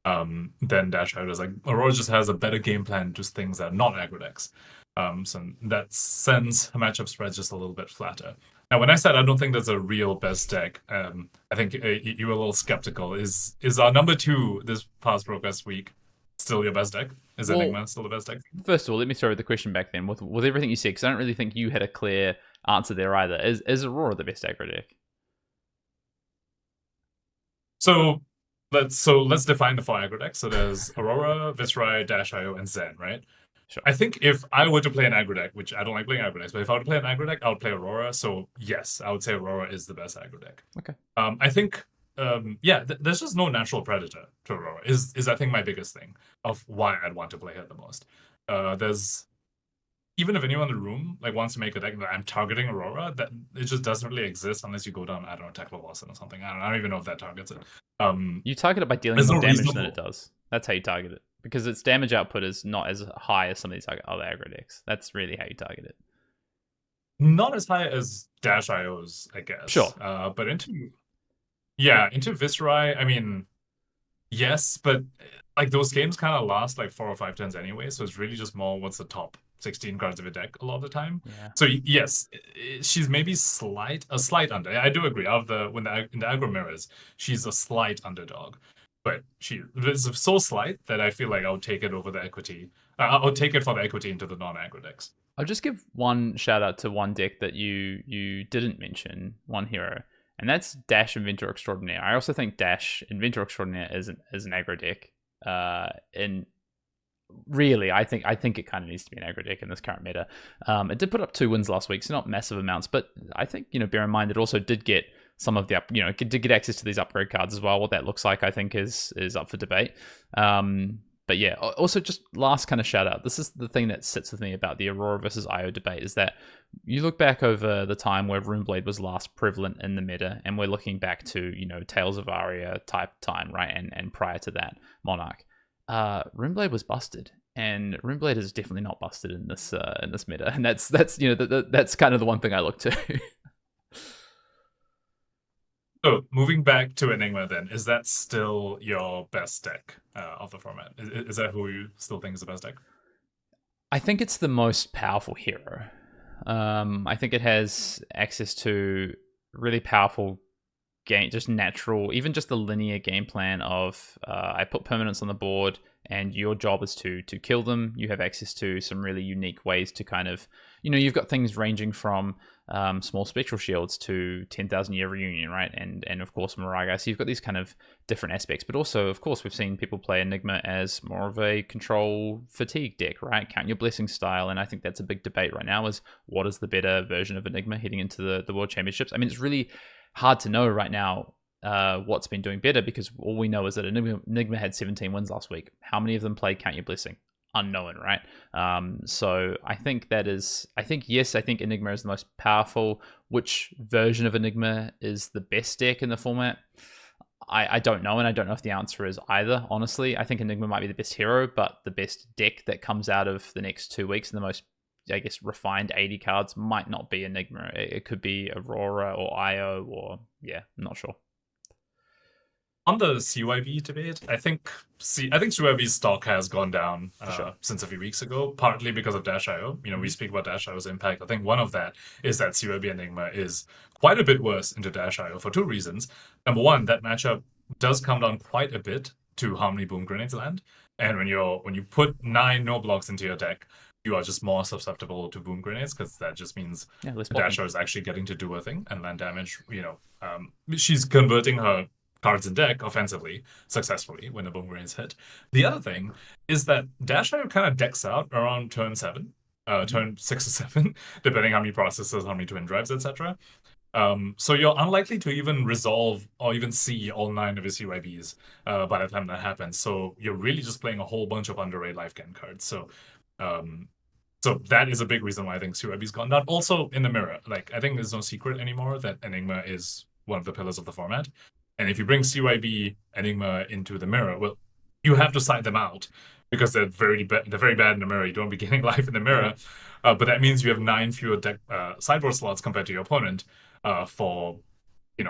Then Dash IO is like, Aurora just has a better game plan, just things that are not aggro decks. So in that sense, a matchup spread's just a little bit flatter. Now, when I said I don't think there's a real best deck, I think you were a little skeptical. Is our number 2 this past Broadcast week still your best deck? Is Enigma still the best deck? First of all, let me throw the question back then. With everything you said, because I don't really think you had a clear answer there either. Is Aurora the best aggro deck? So let's define the 4 aggro decks. So there's Aurora, Viscerai, Dash IO, and Zen, right? Sure. I think if I were to play an aggro deck, which I don't like playing aggro decks, but if I were to play an aggro deck, I would play Aurora. So yes, I would say Aurora is the best aggro deck. Okay. I think, there's just no natural predator to Aurora. Is I think my biggest thing of why I'd want to play her the most. There's even if anyone in the room like wants to make a deck that I'm targeting Aurora, that it just doesn't really exist unless you go down, I don't know, Tackle Boston or something. I don't even know if that targets it. You target it by dealing more damage than it does. That's how you target it. Because its damage output is not as high as some of these other aggro decks. That's really how you target it. Not as high as Dash IO's, I guess. Sure. But into Viscerai, I mean, yes, but like those games kind of last like 4 or 5 turns anyway, so it's really just more what's the top 16 cards of a deck a lot of the time. Yeah. So yes, she's maybe a slight under. I do agree. In the aggro mirrors, she's a slight underdog. But she is so slight that I feel like I'll take it over the equity. I'll take it for the equity into the non-aggro decks. I'll just give one shout out to one deck that you didn't mention, one hero, and that's Dash Inventor Extraordinaire. I also think Dash Inventor Extraordinaire is an aggro deck. And really, I think it kind of needs to be an aggro deck in this current meta. It did put up 2 wins last week, so not massive amounts, but I think bear in mind it also did get some of the did get access to these upgrade cards as well. What that looks like, I think, is up for debate. But yeah, also just last kind of shout out. This is the thing that sits with me about the Aurora versus Io debate, is that you look back over the time where Runeblade was last prevalent in the meta, and we're looking back to Tales of Aria type time, right? And prior to that, Monarch. Runeblade was busted, and Runeblade is definitely not busted in this meta, and that's that's kind of the one thing I look to. So moving back to Enigma, then, is that still your best deck of the format? Is that who you still think is the best deck? I think it's the most powerful hero. I think it has access to really powerful game, just natural, even just the linear game plan of I put permanents on the board and your job is to kill them. You have access to some really unique ways to kind of, you've got things ranging from small spectral shields to 10,000 year reunion, right? And of course Moraga. So you've got these kind of different aspects, but also of course we've seen people play Enigma as more of a control fatigue deck, right? Count your blessing style. And I think that's a big debate right now, is what is the better version of Enigma heading into the World Championships. I mean, it's really hard to know right now what's been doing better, because all we know is that Enigma had 17 wins last week. How many of them played Count Your Blessing? Unknown, right? So I think yes, I think Enigma is the most powerful. Which version of Enigma is the best deck in the format? I don't know, and I don't know if the answer is either, honestly. I think Enigma might be the best hero, but the best deck that comes out of the next 2 weeks and the most, I guess, refined 80 cards might not be Enigma. It could be Aurora or Io, or I'm not sure. On the CYB debate, I think CYB's stock has gone down since a few weeks ago, partly because of Dash.io. We speak about Dash.io's impact. I think one of that is that CYB Enigma is quite a bit worse into Dash.io for two reasons. Number one, that matchup does come down quite a bit to how many boom grenades land. And when you put 9 no blocks into your deck, you are just more susceptible to boom grenades, because that just means Dash.io is actually getting to do a thing and land damage. She's converting her cards in deck offensively successfully when the boom grenades hit. The other thing is that Dash.io kind of decks out around turn 7, turn 6 or 7, depending how many processes, how many twin drives, etc. So you're unlikely to even resolve or even see all 9 of your CYBs by the time that happens. So you're really just playing a whole bunch of underrated life gain cards. So that is a big reason why I think CYB's gone down. Also in the mirror, I think there's no secret anymore that Enigma is one of the pillars of the format. And if you bring CYB Enigma into the mirror, well, you have to side them out, because they're very bad in the mirror. You don't be gaining life in the mirror. But that means you have 9 fewer deck sideboard slots compared to your opponent for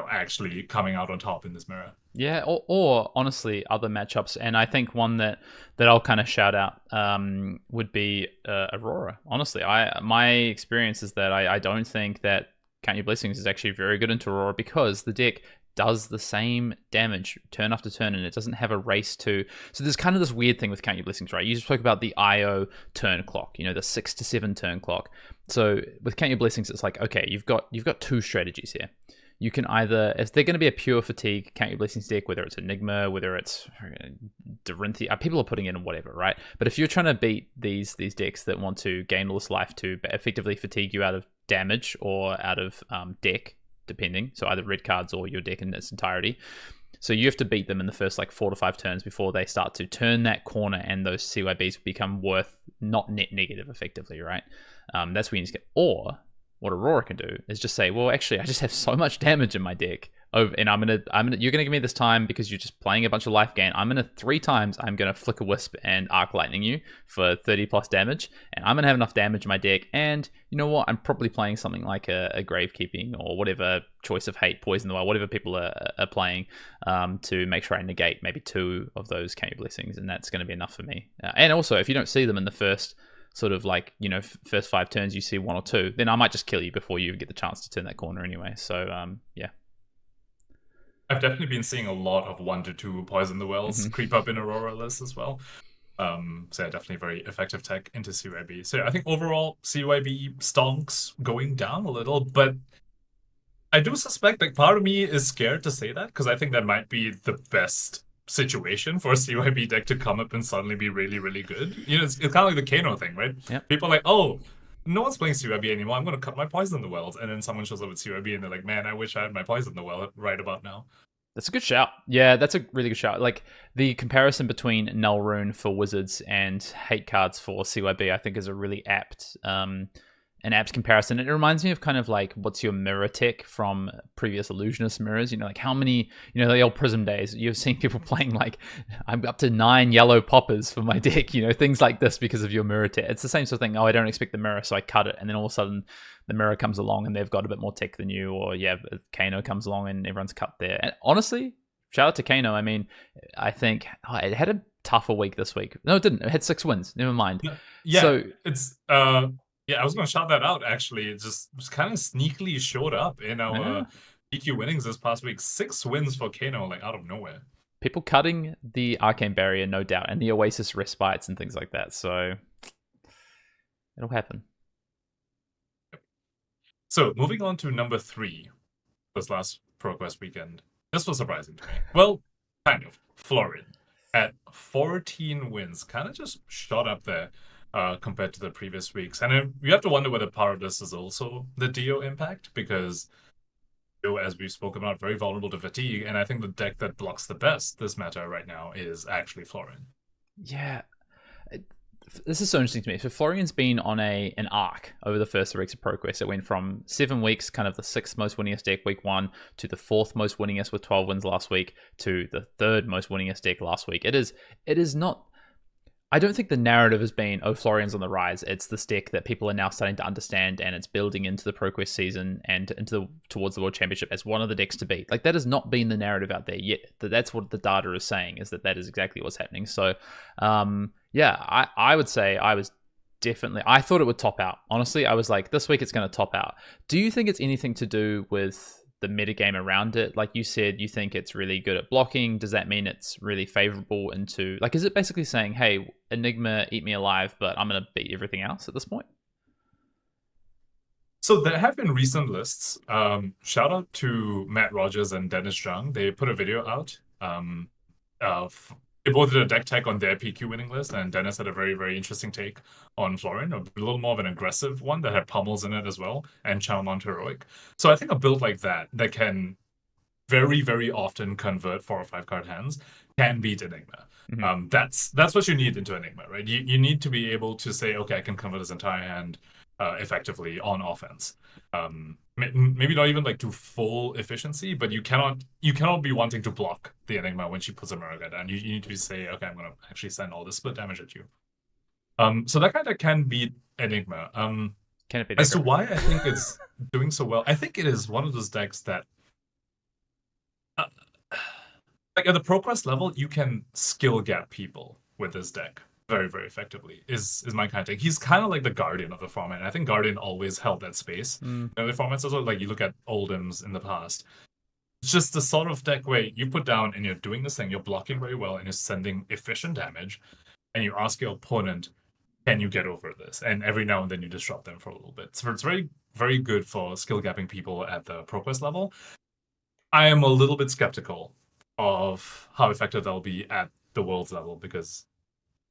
actually coming out on top in this mirror. Yeah, or honestly, other matchups. And I think one that I'll kind of shout out would be Aurora. Honestly, my experience is that I don't think that Count Your Blessings is actually very good into Aurora, because the deck does the same damage turn after turn, and it doesn't have a race to. So there's kind of this weird thing with Count Your Blessings, right? You spoke about the IO turn clock, the 6 to 7 turn clock. So with Count Your Blessings, it's like, okay, you've got 2 strategies here. You can either, if they're going to be a pure fatigue Count Your Blessings deck, whether it's Enigma, whether it's Dorinthia, people are putting in whatever, right? But if you're trying to beat these decks that want to gain all this life to effectively fatigue you out of damage or out of deck, depending, so either red cards or your deck in its entirety. So you have to beat them in the first 4 to 5 turns before they start to turn that corner, and those CYBs become worth not net negative effectively, right? That's when you just get. Or what Aurora can do is just say, well, actually, I just have so much damage in my deck, and you're gonna give me this time because you're just playing a bunch of life gain. 3 times I'm gonna Flicker Wisp and Arc Lightning you for 30 plus damage, and I'm gonna have enough damage in my deck. And you know what? I'm probably playing something like a Gravekeeping or whatever, Choice of Hate, Poison the Well, whatever people are playing, to make sure I negate maybe 2 of those Count Your Blessings, and that's gonna be enough for me. And also, if you don't see them in the first sort of first 5 turns, you see 1 or 2, then I might just kill you before you get the chance to turn that corner anyway. So yeah. I've definitely been seeing a lot of 1 to 2 Poison the Wells creep up in Aurora lists as well. So yeah, definitely very effective tech into CYB. So I think overall CYB stonks going down a little, but I do suspect part of me is scared to say that, because I think that might be the best situation for a CYB deck to come up and suddenly be really, really good. It's kind of like the Kano thing, right? Yep. People are like, oh, no one's playing CYB anymore. I'm going to cut my Poison the Wells. And then someone shows up with CYB and they're like, man, I wish I had my Poison the Well right about now. That's a good shout. Yeah, that's a really good shout. The comparison between Null Rune for Wizards and Hate cards for CYB, I think, is a really apt comparison. It reminds me of kind of what's your mirror tech from previous Illusionist mirrors. How many, the old Prism days, you've seen people playing I'm up to 9 yellow poppers for my deck, things like this because of your mirror tech. It's the same sort of thing. Oh, I don't expect the mirror, so I cut it. And then all of a sudden the mirror comes along and they've got a bit more tech than you, or Kano comes along and everyone's cut there. And honestly, shout out to Kano. I mean, I think it had a tougher week this week. No, it didn't. It had 6 wins. Never mind. Yeah, so it's yeah, I was going to shout that out, actually. It just kind of sneakily showed up in our PQ winnings this past week. 6 wins for Kano, like out of nowhere. People cutting the Arcane Barrier, no doubt, and the Oasis Respites and things like that. So it'll happen. So moving on to number 3, this last ProQuest weekend. This was surprising to me. Well, kind of. Florian at 14 wins, kind of just shot up there compared to the previous weeks. And you have to wonder whether part of this is also the Dio impact, because Dio, as we've spoken about, very vulnerable to fatigue. And I think the deck that blocks the best this meta right now is actually Florian. Yeah. This is so interesting to me. So Florian's been on an arc over the first 3 weeks of ProQuest. It went from 7 weeks, kind of the 6th most winningest deck week 1, to the 4th most winningest with 12 wins last week, to the 3rd most winningest deck last week. It is not. I don't think the narrative has been, oh, Florian's on the rise. It's this deck that people are now starting to understand, and it's building into the ProQuest season and towards the World Championship as one of the decks to beat. Like, that has not been the narrative out there yet. That's what the data is saying, is that is exactly what's happening. So, yeah, I would say I thought it would top out. Honestly, I was like, this week it's going to top out. Do you think it's anything to do with the metagame around it? Like you said, you think it's really good at blocking. Does that mean it's really favorable into, like, is it basically saying, hey, Enigma, eat me alive, but I'm going to beat everything else at this point? So there have been recent lists. Shout out to Matt Rogers and Dennis Zhang. They put a video out. They both did a deck tech on their PQ winning list, and Dennis had a very, very interesting take on Florian, a little more of an aggressive one that had pummels in it as well, and Charmant Heroic. So I think a build like that can very, very often convert 4 or 5 card hands can beat Enigma. Mm-hmm. That's what you need into Enigma, right? You need to be able to say, okay, I can convert this entire hand effectively on offense. Maybe not even like to full efficiency, but you cannot be wanting to block the Enigma when she puts a Murga down. You need to say, okay, I'm gonna actually send all this split damage at you. So that kind of can beat Enigma. Can it be as to why I think it's doing so well? I think it is one of those decks that, like at the ProQuest level, you can skill gap people with this deck very, very effectively, is my kind of take. He's kind of like the Guardian of the format. And I think Guardian always held that space in the formats as well. Like you look at Oldham's in the past. It's just the sort of deck where you put down and you're doing this thing, you're blocking very well and you're sending efficient damage, and you ask your opponent, can you get over this? And every now and then you disrupt them for a little bit. So it's very, very good for skill gapping people at the ProQuest level. I am a little bit skeptical of how effective that'll be at the Worlds level, because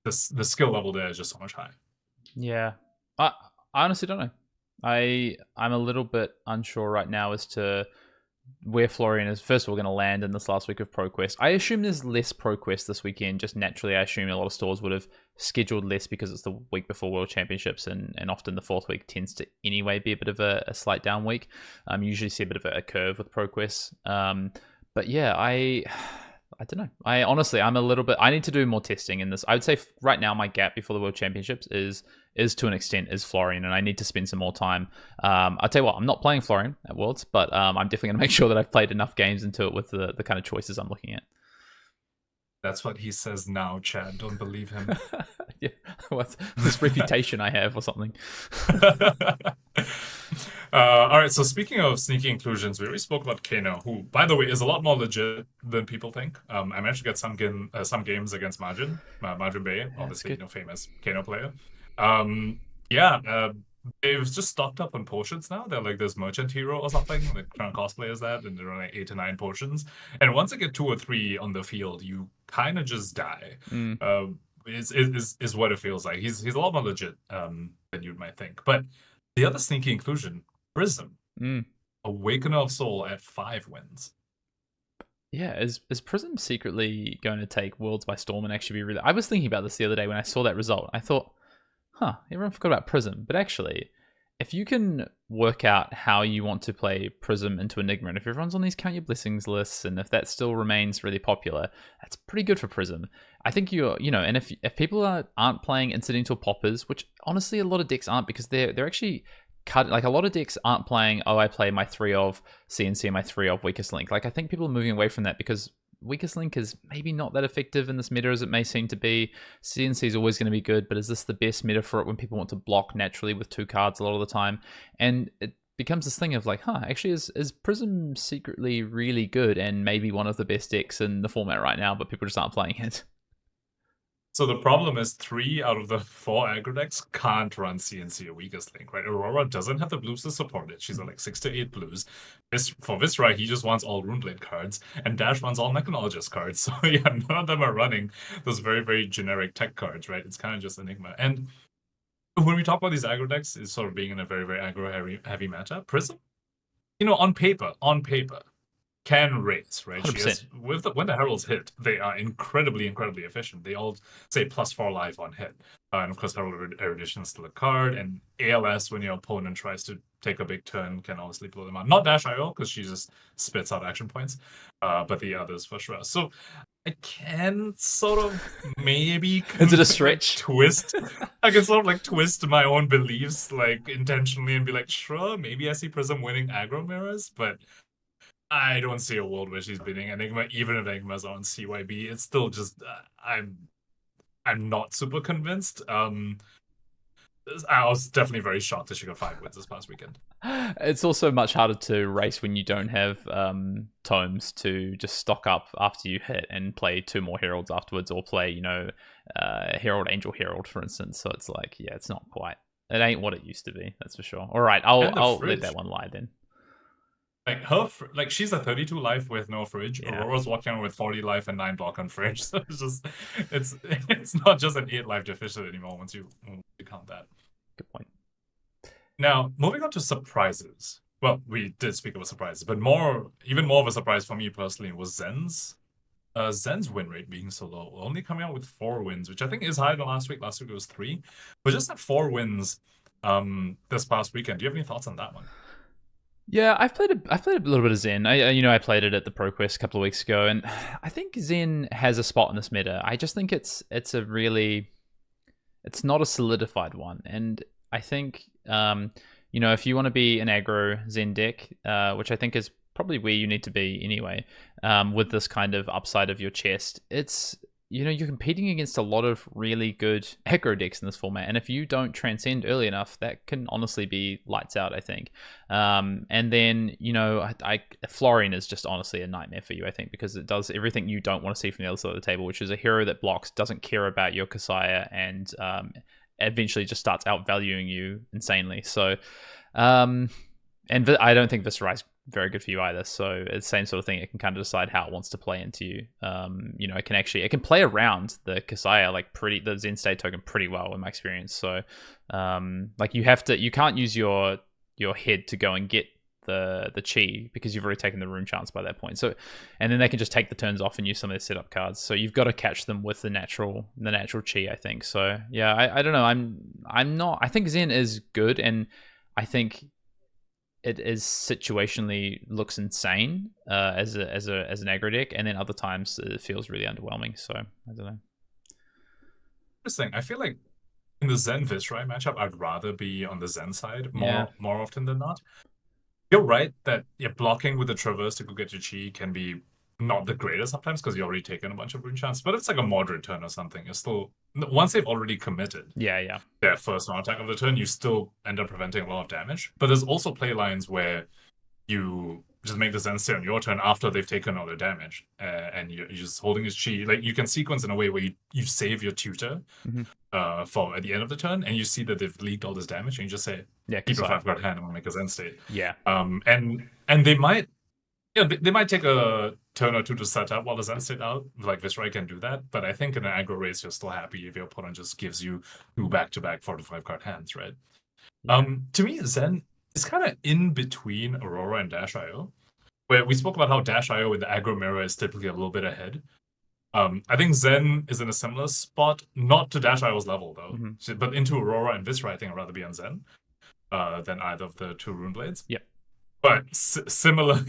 the skill level there is just so much higher. Yeah. I honestly don't know. I'm a little bit unsure right now as to where Florian is, first of all, going to land in this last week of ProQuest. I assume there's less ProQuest this weekend. Just naturally, I assume a lot of stores would have scheduled less because it's the week before World Championships, and often the 4th week tends to anyway be a bit of a slight down week. You usually see a bit of a curve with ProQuest. But yeah, I don't know. I'm a little bit. I need to do more testing in this. I would say right now my gap before the World Championships is to an extent is Florian, and I need to spend some more time. I'll tell you what, I'm not playing Florian at Worlds, but I'm definitely going to make sure that I've played enough games into it with the kind of choices I'm looking at. That's what he says now, Chad. Don't believe him. Yeah, what's this reputation I have or something? All right, so speaking of sneaky inclusions, we already spoke about Kano, who, by the way, is a lot more legit than people think. I managed to get some games against Margin Bay, obviously, famous Kano player. They've just stocked up on potions now. They're like this merchant hero or something, like trying to cosplay as that, and they're only 8 to 9 potions. And once you get 2 or 3 on the field, you kind of just die. Is what it feels like. He's a lot more legit than you might think. But the other sneaky inclusion, Prism, Awakener of Soul at 5 wins. Yeah, is Prism secretly going to take Worlds by storm and actually be really... I was thinking about this the other day when I saw that result. I thought, everyone forgot about Prism. But actually, if you can work out how you want to play Prism into Enigma, and if everyone's on these Count Your Blessings lists, and if that still remains really popular, that's pretty good for Prism. I think and if people aren't playing Incidental Poppers, which honestly a lot of decks aren't, because they're actually cut. Like a lot of decks aren't playing, I play my 3 of CNC and my 3 of Weakest Link. Like I think people are moving away from that because Weakest Link is maybe not that effective in this meta as it may seem to be. CNC is always going to be good, but is this the best meta for it when people want to block naturally with 2 cards a lot of the time? And becomes this thing of like, actually, is Prism secretly really good and maybe one of the best decks in the format right now, but people just aren't playing it. So the problem is 3 out of the 4 aggro decks can't run CNC or Weakest Link, right? Aurora doesn't have the blues to support it. She's at like 6 to 8 blues. For Viscera, he just wants all Runeblade cards, and Dash wants all Mechanologist cards. So yeah, none of them are running those very, very generic tech cards, right? It's kind of just Enigma. And when we talk about these aggro decks, it's sort of being in a very, very aggro heavy matchup. Prism, on paper, can raise, right? 100%. She has, when the heralds hit, they are incredibly efficient. They all say +4 life on hit, and of course Herald Erudition is still a card, and ALS when your opponent tries to take a big turn can obviously blow them out. Not Dash.io because she just spits out action points, but the others for sure. So I can sort of maybe is it a stretch? Twist. I can sort of like twist my own beliefs like intentionally and be like, sure, maybe I see Prism winning aggro mirrors, but I don't see a world where she's beating Enigma, even if Enigma's on CYB. It's still just I'm not super convinced. I was definitely very shocked that she got 5 wins this past weekend. It's also much harder to race when you don't have tomes to just stock up after you hit and play 2 more heralds afterwards, or play Herald Angel Herald, for instance. So it's like, yeah, it's not quite. It ain't what it used to be. That's for sure. All right, I'll let that one lie then. Like she's a 32 life with no fridge. Yeah. Aurora's walking around with 40 life and 9 block on fridge. So it's not just an 8 life deficit anymore once you count that. Good point. Now, moving on to surprises. Well, we did speak about surprises, but even more of a surprise for me personally was Zen's win rate being so low. Only coming out with 4 wins, which I think is higher than last week. Last week it was 3. But just at 4 wins this past weekend. Do you have any thoughts on that one? Yeah, I've played a little bit of Zen. I played it at the ProQuest a couple of weeks ago, and I think Zen has a spot in this meta. I just think it's not a solidified one, and I think if you want to be an aggro Zen deck, which I think is probably where you need to be anyway, with this kind of upside of your chest, it's you're competing against a lot of really good aggro decks in this format, and if you don't transcend early enough, that can honestly be lights out, I think. And then Florian is just honestly a nightmare for you, I think, because it does everything you don't want to see from the other side of the table, which is a hero that blocks, doesn't care about your Kasaya, and eventually just starts outvaluing you insanely. So, and I don't think Viscera is very good for you either. So it's the same sort of thing. It can kind of decide how it wants to play into you. It can play around the Kasaya the Zen State token pretty well in my experience. So you can't use your head to go and get the chi because you've already taken the rune chance by that point. So, and then they can just take the turns off and use some of their setup cards. So you've got to catch them with the natural chi, I think. So yeah, I don't know. I think Zen is good, and I think it is situationally looks insane as an aggro deck, and then other times it feels really underwhelming. So I don't know. Interesting. I feel like in the Zen Viscera matchup, I'd rather be on the Zen side more often than not. You're right that blocking with the Traverse to go get your chi can be not the greatest sometimes because you've already taken a bunch of rune chance, but if it's like a moderate turn or something, you're still, once they've already committed their first round attack of the turn, you still end up preventing a lot of damage. But there's also play lines where you just make the Zen stay on your turn after they've taken all the damage, and you're just holding his chi. Like, you can sequence in a way where you save your tutor for at the end of the turn, and you see that they've leaked all this damage, and you just say, keep a 5-card hand, I'm gonna make a Zen state. And they might they might take a turn or two to set up while the Zen state out. Like Viscera can do that, but I think in an aggro race, you're still happy if your opponent just gives you 2 back-to-back 4 to 5 card hands, right? To me, Zen is kind of in between Aurora and Dash.io, where we spoke about how Dash.io with the aggro mirror is typically a little bit ahead. I think Zen is in a similar spot, not to Dash.io's level though, but into Aurora and Viscera. I think I'd rather be on Zen than either of the 2 rune blades. Yep. But similar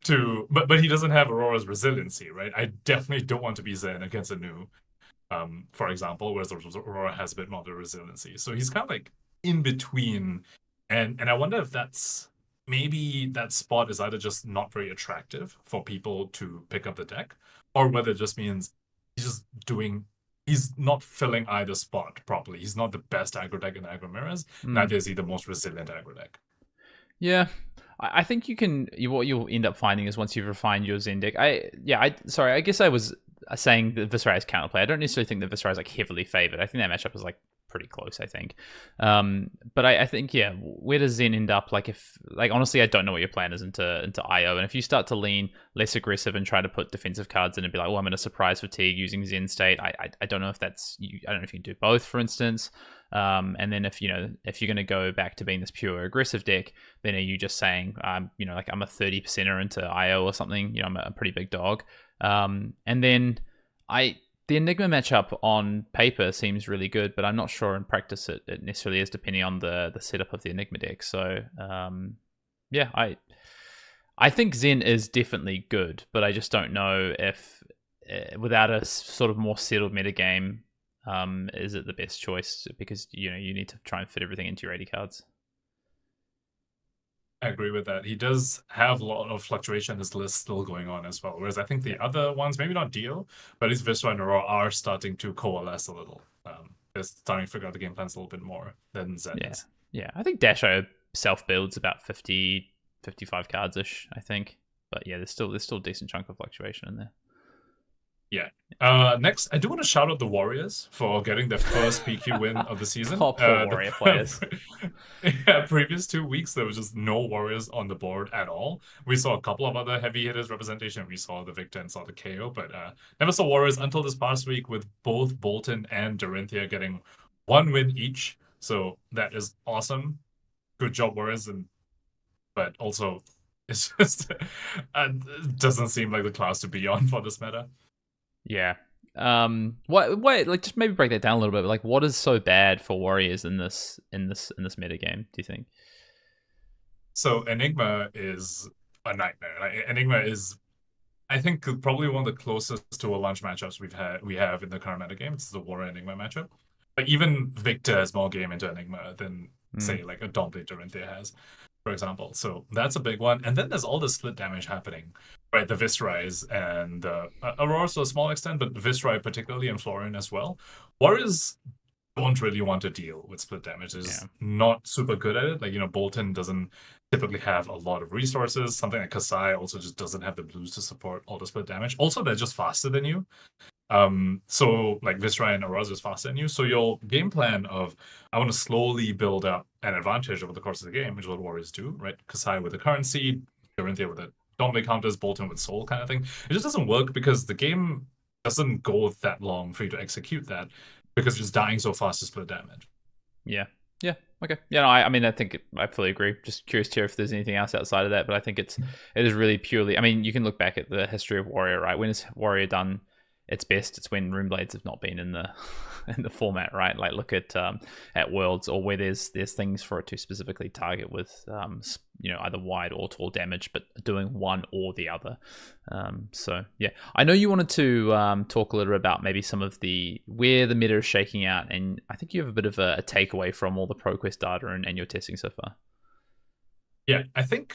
to, but he doesn't have Aurora's resiliency, right? I definitely don't want to be Zen against a new, for example, whereas Aurora has a bit more of the resiliency. So he's kind of like in between, and I wonder if that's maybe that spot is either just not very attractive for people to pick up the deck, or whether it just means he's not filling either spot properly. He's not the best aggro deck in aggro mirrors. Neither is he the most resilient aggro deck. Yeah. I think what you'll end up finding is once you've refined your Zen deck. I guess I was saying that Viscerai is counterplay. I don't necessarily think that Viscerai is like heavily favored. I think that matchup is like pretty close, I think. But I think, yeah, where does Zen end up? Like, if, like, honestly, I don't know what your plan is into IO. And if you start to lean less aggressive and try to put defensive cards in and be like, well, I'm going to surprise fatigue using Zen state, I don't know if that's, I don't know if you can do both, for instance. And then if you're going to go back to being this pure aggressive deck, then are you just saying, like I'm a 30%er into IO or something, I'm a pretty big dog. And then the Enigma matchup on paper seems really good, but I'm not sure in practice it necessarily is, depending on the setup of the Enigma deck. So, I think Zen is definitely good, but I just don't know if without a sort of more settled metagame, is it the best choice? Because you need to try and fit everything into your 80 cards. I agree with that. He does have a lot of fluctuation in his list still going on as well. Whereas I think the other ones, maybe not Dio, but at least Viscerai and Aurora are starting to coalesce a little. They're starting to figure out the game plans a little bit more than Zen is. Yeah, I think Dasho self-builds about 50, 55 cards-ish, I think. But yeah, there's still a decent chunk of fluctuation in there. Yeah. Next, I do want to shout out the Warriors for getting their first PQ win of the season. Oh, poor Warrior players. Previous 2 weeks, there was just no Warriors on the board at all. We saw a couple of other heavy hitters representation. We saw the Victor and saw the KO, but never saw Warriors until this past week, with both Boltyn and Dorinthia getting 1 win each. So that is awesome. Good job, Warriors. But also, it's just it doesn't seem like the class to be on for this meta. Yeah. Wait, like, just maybe break that down a little bit. Like, what is so bad for Warriors in this meta game, do you think? So Enigma is a nightmare. Like, Enigma is, I think, probably one of the closest to a lunch matchups we have in the current meta game. It's the Warrior Enigma matchup. Like, even Victor has more game into Enigma than say like a Domblade Dorinthia has, for example. So that's a big one. And then there's all the split damage happening, right? The Viscerais and Aurora to a small extent, but Viscerai particularly, and Florian as well. Warriors don't really want to deal with split damage. Is not super good at it. Like, Boltyn doesn't typically have a lot of resources. Something like Kasai also just doesn't have the blues to support all the split damage. Also, they're just faster than you. So like Viscerai and Aurora is faster than you. So your game plan of, I want to slowly build up an advantage over the course of the game, which is what Warriors do, right? Kasai with the currency, Dorinthia with the Domblade counters, Boltyn with soul kind of thing. It just doesn't work because the game doesn't go that long for you to execute that, because it's just dying so fast to split damage. Yeah. Okay. Yeah, no, I think I fully agree. Just curious to hear if there's anything else outside of that, but I think it is really purely, I mean, you can look back at the history of Warrior, right? When has Warrior done its best? It's when Runeblades have not been in the format, right? Like, look at Worlds, or where there's things for it to specifically target with either wide or tall damage, but doing one or the other. So yeah, I know you wanted to talk a little bit about maybe some of where the meta is shaking out, and I think you have a bit of a takeaway from all the ProQuest data and your testing so far. Yeah, I think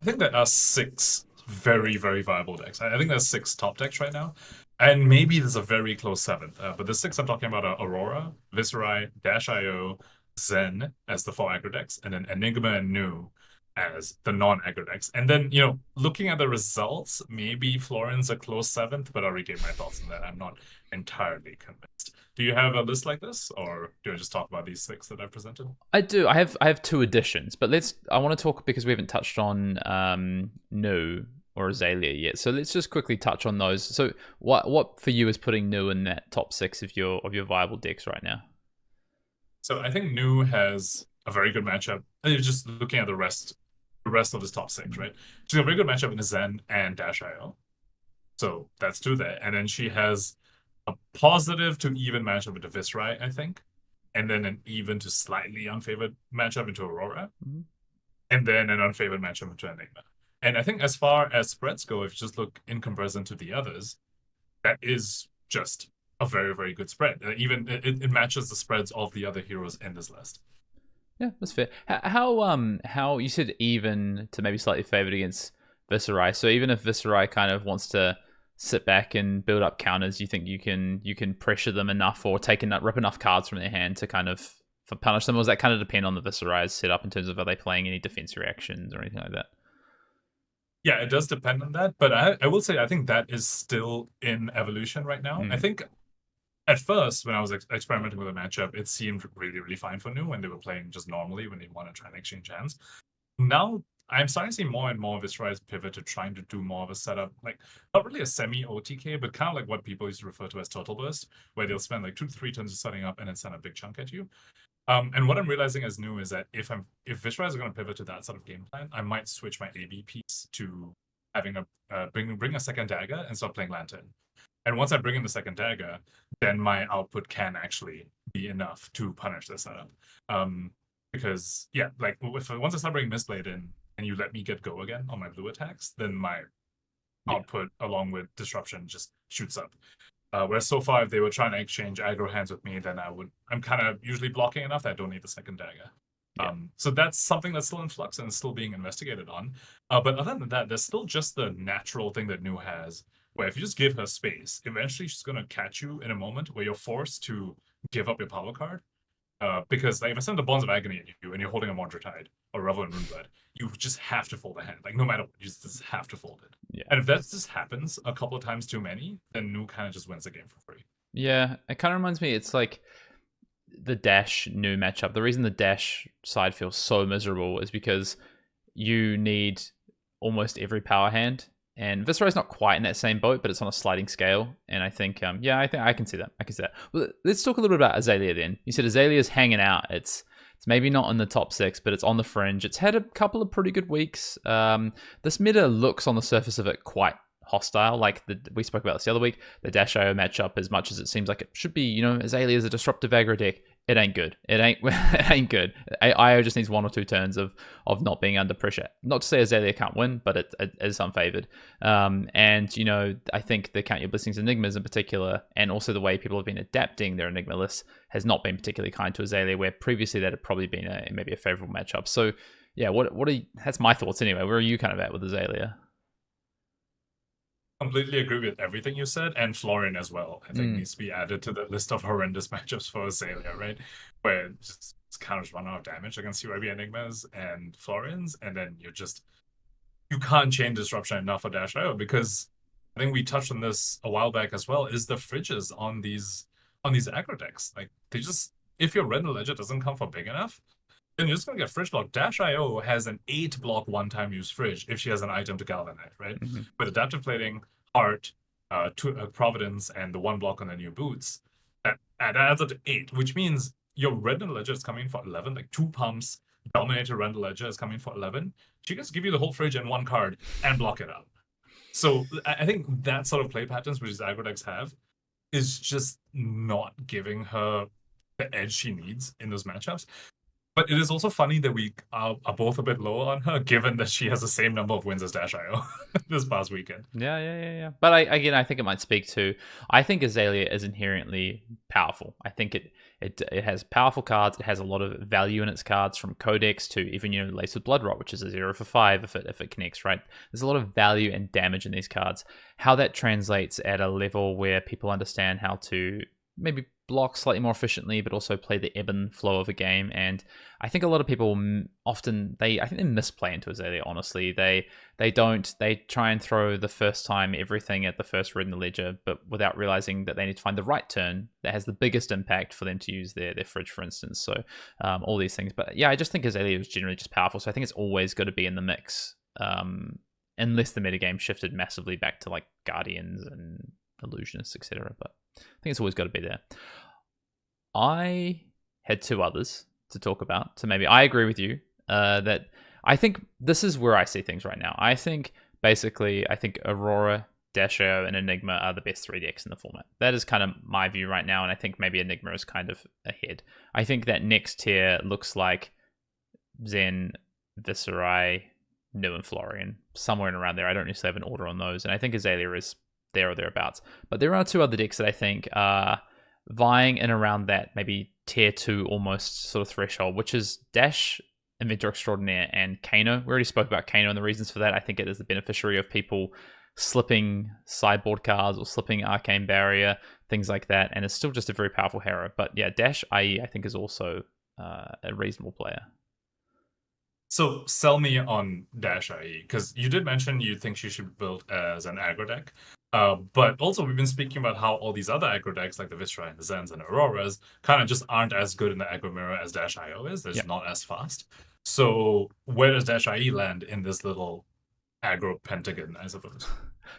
there are 6 very, very viable decks. I think there's 6 top decks right now. And maybe there's a very close 7th. But the 6 I'm talking about are Aurora, Viscerai, Dash.io, Zen as the 4 aggro decks, and then Enigma and Nu as the non-aggro decks. And then, looking at the results, maybe Florian's a close 7th, but I'll regain my thoughts on that. I'm not entirely convinced. Do you have a list like this, or do I just talk about these 6 that I've presented? I do. I have 2 additions, but I want to talk, because we haven't touched on Nu or Azalea yet. So let's just quickly touch on those. So what for you is putting Nu in that top 6 of your viable decks right now? So I think Nu has a very good matchup. Just looking at the rest of his top 6, right? She's got a very good matchup in Zen and Dash.io. So that's 2 there. And then she has a positive to even matchup into Viscerai, I think. And then an even to slightly unfavored matchup into Aurora. Mm-hmm. And then an unfavored matchup into Enigma. And I think as far as spreads go, if you just look in comparison to the others, that is just a very, very good spread. Even it matches the spreads of the other heroes in this list. Yeah, that's fair. How you said even to maybe slightly favored against Viscerai. So even if Viscerai kind of wants to sit back and build up counters, you think you can pressure them enough, or rip enough cards from their hand to kind of punish them, or does that kind of depend on the Viscerized setup in terms of are they playing any defense reactions or anything like that? Yeah, it does depend on that, but I will say I think that is still in evolution right now. I think at first, when I was experimenting with a matchup, it seemed really, really fine for Nu when they were playing just normally when they want to try and exchange hands. Now, I'm starting to see more and more Viscerized pivot to trying to do more of a setup, like not really a semi-OTK, but kind of like what people used to refer to as Total Burst, where they'll spend like 2 to 3 turns setting up and then send a big chunk at you. And what I'm realizing as Nu is that if Viscerized are going to pivot to that sort of game plan, I might switch my AB piece to having a bring a second dagger and start playing Lantern. And once I bring in the second dagger, then my output can actually be enough to punish the setup. Because yeah, like once I start bringing Mistblade in and you let me get go again on my blue attacks, then my output along with disruption just shoots up. Whereas so far, if they were trying to exchange aggro hands with me, then I'm kind of usually blocking enough that I don't need the second dagger. So that's something that's still in flux and still being investigated on. But other than that, there's still just the natural thing that Nu has, where if you just give her space, eventually she's going to catch you in a moment where you're forced to give up your power card. Because like if I send the Bonds of Agony at you and you're holding a Monster Tide or Revel in Moonblood, you just have to fold the hand. Like no matter what, you just have to fold it. Yeah. And if that just happens a couple of times too many, then Nu kind of just wins the game for free. Yeah, it kind of reminds me, it's like the Dash Nu matchup. The reason the Dash side feels so miserable is because you need almost every power hand. And Viscerai's not quite in that same boat, but it's on a sliding scale. And I think, I think I can see that. I can see that. Well, let's talk a little bit about Azalea then. You said Azalea's hanging out. It's maybe not in the top 6, but it's on the fringe. It's had a couple of pretty good weeks. This meta looks on the surface of it quite hostile. Like we spoke about this the other week. The Dash IO matchup, as much as it seems like it should be, Azalea's a disruptive aggro deck. It ain't good. It ain't good. IO just needs 1 or 2 turns of not being under pressure. Not to say Azalea can't win, but it is unfavored. And I think the Count Your Blessings Enigmas in particular, and also the way people have been adapting their Enigma lists, has not been particularly kind to Azalea, where previously that had probably been maybe a favorable matchup. So yeah, that's my thoughts anyway. Where are you kind of at with Azalea? Completely agree with everything you said, and Florian as well. I think needs to be added to the list of horrendous matchups for Azalea, right? Where just counters run out of damage against UIB Enigmas and Florians, and then you can't chain disruption enough for Dash IO, because I think we touched on this a while back as well, is the fridges on these aggro decks. Like if your red ledger doesn't come for big enough, then you're just going to get fridge block. Dash IO has an 8 block one-time use fridge if she has an item to galvanize, right? Mm-hmm. With adaptive plating, Heart, Providence, and the 1 block on the new boots, that adds up to 8, which means your Randall Ledger is coming for 11, like 2 pumps, Dominator Randall Ledger is coming for 11. She can just give you the whole fridge and 1 card and block it out. So I think that sort of play patterns which these aggro decks have is just not giving her the edge she needs in those matchups. But it is also funny that we are both a bit low on her, given that she has the same number of wins as Dash IO this past weekend. Yeah. But I think it might speak to, I think Azalea is inherently powerful. I think it has powerful cards. It has a lot of value in its cards, from Codex to even Lace with Bloodrot, which is a 0 for 5 if it connects, right? There's a lot of value and damage in these cards. How that translates at a level where people understand how to maybe block slightly more efficiently, but also play the ebb and flow of a game. And I think a lot of people often they misplay into Azalea. Honestly, they try and throw the first time everything at the first red in the ledger, but without realizing that they need to find the right turn that has the biggest impact for them to use their fridge, for instance. So all these things. But yeah, I just think Azalea is generally just powerful. So I think it's always got to be in the mix, unless the metagame shifted massively back to like Guardians and Illusionists, etc. But I think it's always got to be there. I had 2 others to talk about. So maybe I agree with you that I think this is where I see things right now. I think Aurora, Dash IO, and Enigma are the best 3 decks in the format. That is kind of my view right now, and I think maybe Enigma is kind of ahead. I think that next tier looks like Zen, Viscerai, Nu, and Florian, somewhere in around there. I don't necessarily have an order on those, and I think Azalea is there or thereabouts. But there are 2 other decks that I think are vying in around that maybe tier 2 almost sort of threshold, which is Dash, Inventor Extraordinaire, and Kano. We already spoke about Kano and the reasons for that. I think it is the beneficiary of people slipping sideboard cards or slipping Arcane Barrier, things like that, and it's still just a very powerful hero. But yeah, Dash, I think, is also a reasonable player. So sell me on Dash IE, because you did mention you think she should be built as an aggro deck. But also we've been speaking about how all these other aggro decks like the Viscera and the Zens and Auroras kind of just aren't as good in the aggro mirror as Dash IO is. They're just not as fast. So where does Dash IE land in this little aggro pentagon, I suppose?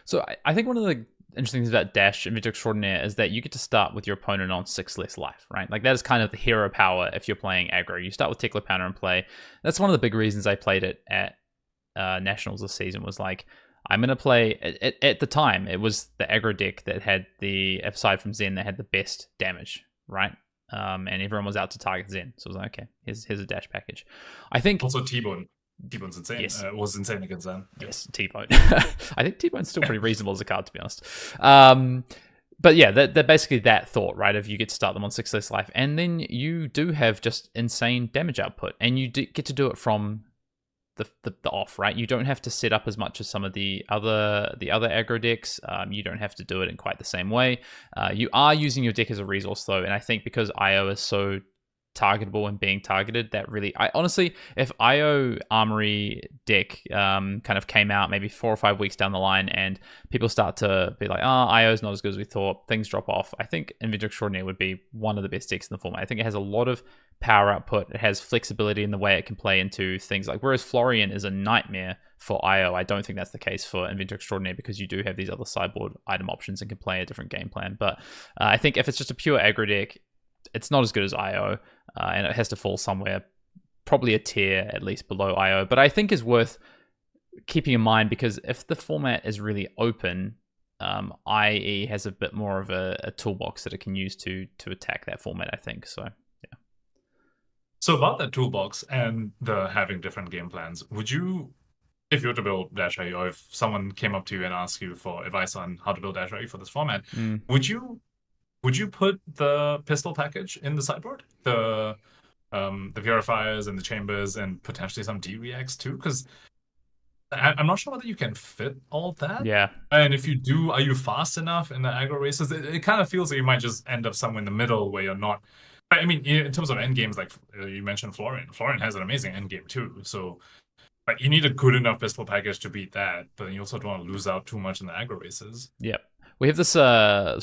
So I think one of the interesting things about Dash Inventor Extraordinaire is that you get to start with your opponent on 6 less life, right? Like that is kind of the hero power if you're playing aggro. You start with Tickler Pounder and play. That's one of the big reasons I played it at Nationals this season, was like, I'm going to play, at the time, it was the aggro deck that had the, aside from Zen, that had the best damage, right? And everyone was out to target Zen. So I was like, okay, here's a Dash package. I think... Also T-Bone. T-Bone's insane. Yes. Was insane against Zen. Yes, T-Bone. I think T-Bone's still pretty reasonable as a card, to be honest. But yeah, they're basically that thought, right? Of you get to start them on 6 less life, and then you do have just insane damage output, and you get to do it from the off, right? You don't have to set up as much as some of the other aggro decks. You don't have to do it in quite the same way. You are using your deck as a resource though, and I think because IO is so targetable and being targeted, that really, I honestly, if IO Armory deck kind of came out maybe 4 or 5 weeks down the line and people start to be like, IO is not as good as we thought, things drop off, I think Inventor Extraordinaire would be one of the best decks in the format. I think it has a lot of power output, it has flexibility in the way it can play into things like, whereas Florian is a nightmare for IO, I don't think that's the case for Inventor Extraordinaire, because you do have these other sideboard item options and can play a different game plan. But I think if it's just a pure aggro deck, it's not as good as IO, and it has to fall somewhere, probably a tier at least below IO, but I think is worth keeping in mind, because if the format is really open, IE has a bit more of a toolbox that it can use to attack that format, I think. So yeah. So about that toolbox and the having different game plans, would you, if you were to build Dash IE, or if someone came up to you and asked you for advice on how to build Dash IE for this format, would you put the pistol package in the sideboard? The purifiers and the chambers and potentially some D-reacts too? Because I'm not sure whether you can fit all that. Yeah. And if you do, are you fast enough in the aggro races? It kind of feels like you might just end up somewhere in the middle where you're not. I mean, in terms of endgames, like you mentioned Florian. Florian has an amazing endgame too. So like, you need a good enough pistol package to beat that, but then you also don't want to lose out too much in the aggro races. Yep. We have this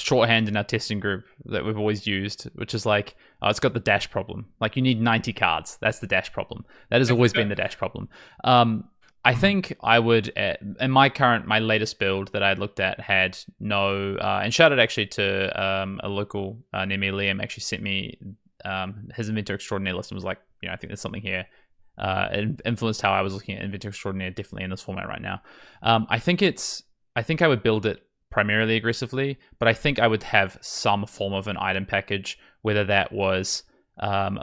shorthand in our testing group that we've always used, which is like, it's got the dash problem. Like you need 90 cards. That's the dash problem. That has always been the dash problem. I think I would, in my latest build that I looked at had no, and shout out actually to a local near me, Liam, actually sent me his Inventor Extraordinaire list and was like, I think there's something here. It influenced how I was looking at Inventor Extraordinaire definitely in this format right now. I think I would build it primarily aggressively, but I think I would have some form of an item package, whether that was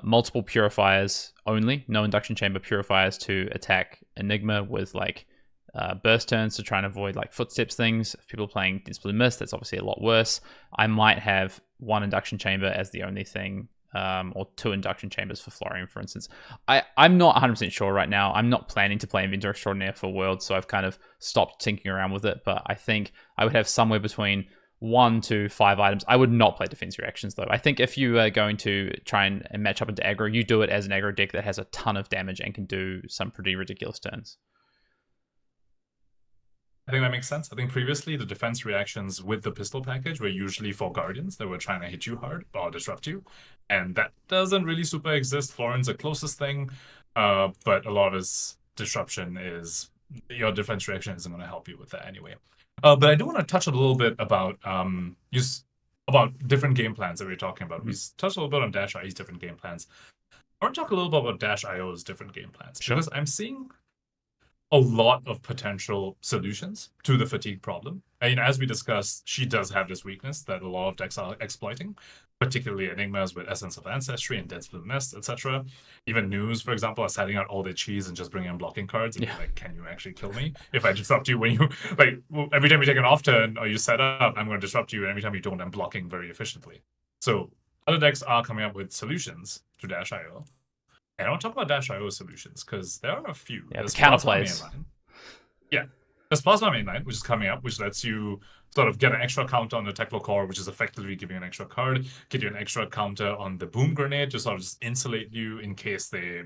multiple purifiers only, no induction chamber purifiers to attack Enigma with like burst turns to try and avoid like footsteps things. If people are playing Dense Blue Mist, that's obviously a lot worse. I might have one induction chamber as the only thing, or 2 induction chambers for Florian, for instance. I'm not 100% sure right now. I'm not planning to play Inventor Extraordinaire for Worlds, so I've kind of stopped tinkering around with it, but I think I would have somewhere between 1 to 5 items. I would not play defense reactions, though. I think if you are going to try and match up into aggro, you do it as an aggro deck that has a ton of damage and can do some pretty ridiculous turns. I think that makes sense. I think previously the defense reactions with the pistol package were usually for Guardians that were trying to hit you hard or disrupt you. And that doesn't really super exist. Florian's the closest thing, but a lot of his disruption is your defense reaction isn't going to help you with that anyway. But I do want to touch a little bit about different game plans that we are talking about. We touched a little bit on Dash IE's different game plans. I want to talk a little bit about Dash IO's different game plans. Sure. Because I'm seeing a lot of potential solutions to the fatigue problem. And as we discussed, she does have this weakness that a lot of decks are exploiting, particularly Enigmas with Essence of Ancestry and Dense Blue Mist, etc. Even News, for example, are setting out all their cheese and just bringing in blocking cards and being like, can you actually kill me? If I disrupt you when you, like, every time you take an off turn or you set up, I'm going to disrupt you, and every time you don't, I'm blocking very efficiently. So other decks are coming up with solutions to Dash IO. And I want to talk about Dash IO solutions, because there are a few. Yeah, the counterplays. Yeah. There's Plasma Mainline, which is coming up, which lets you sort of get an extra counter on the Teklo core, which is effectively giving you an extra card, get you an extra counter on the boom grenade to sort of just insulate you in case they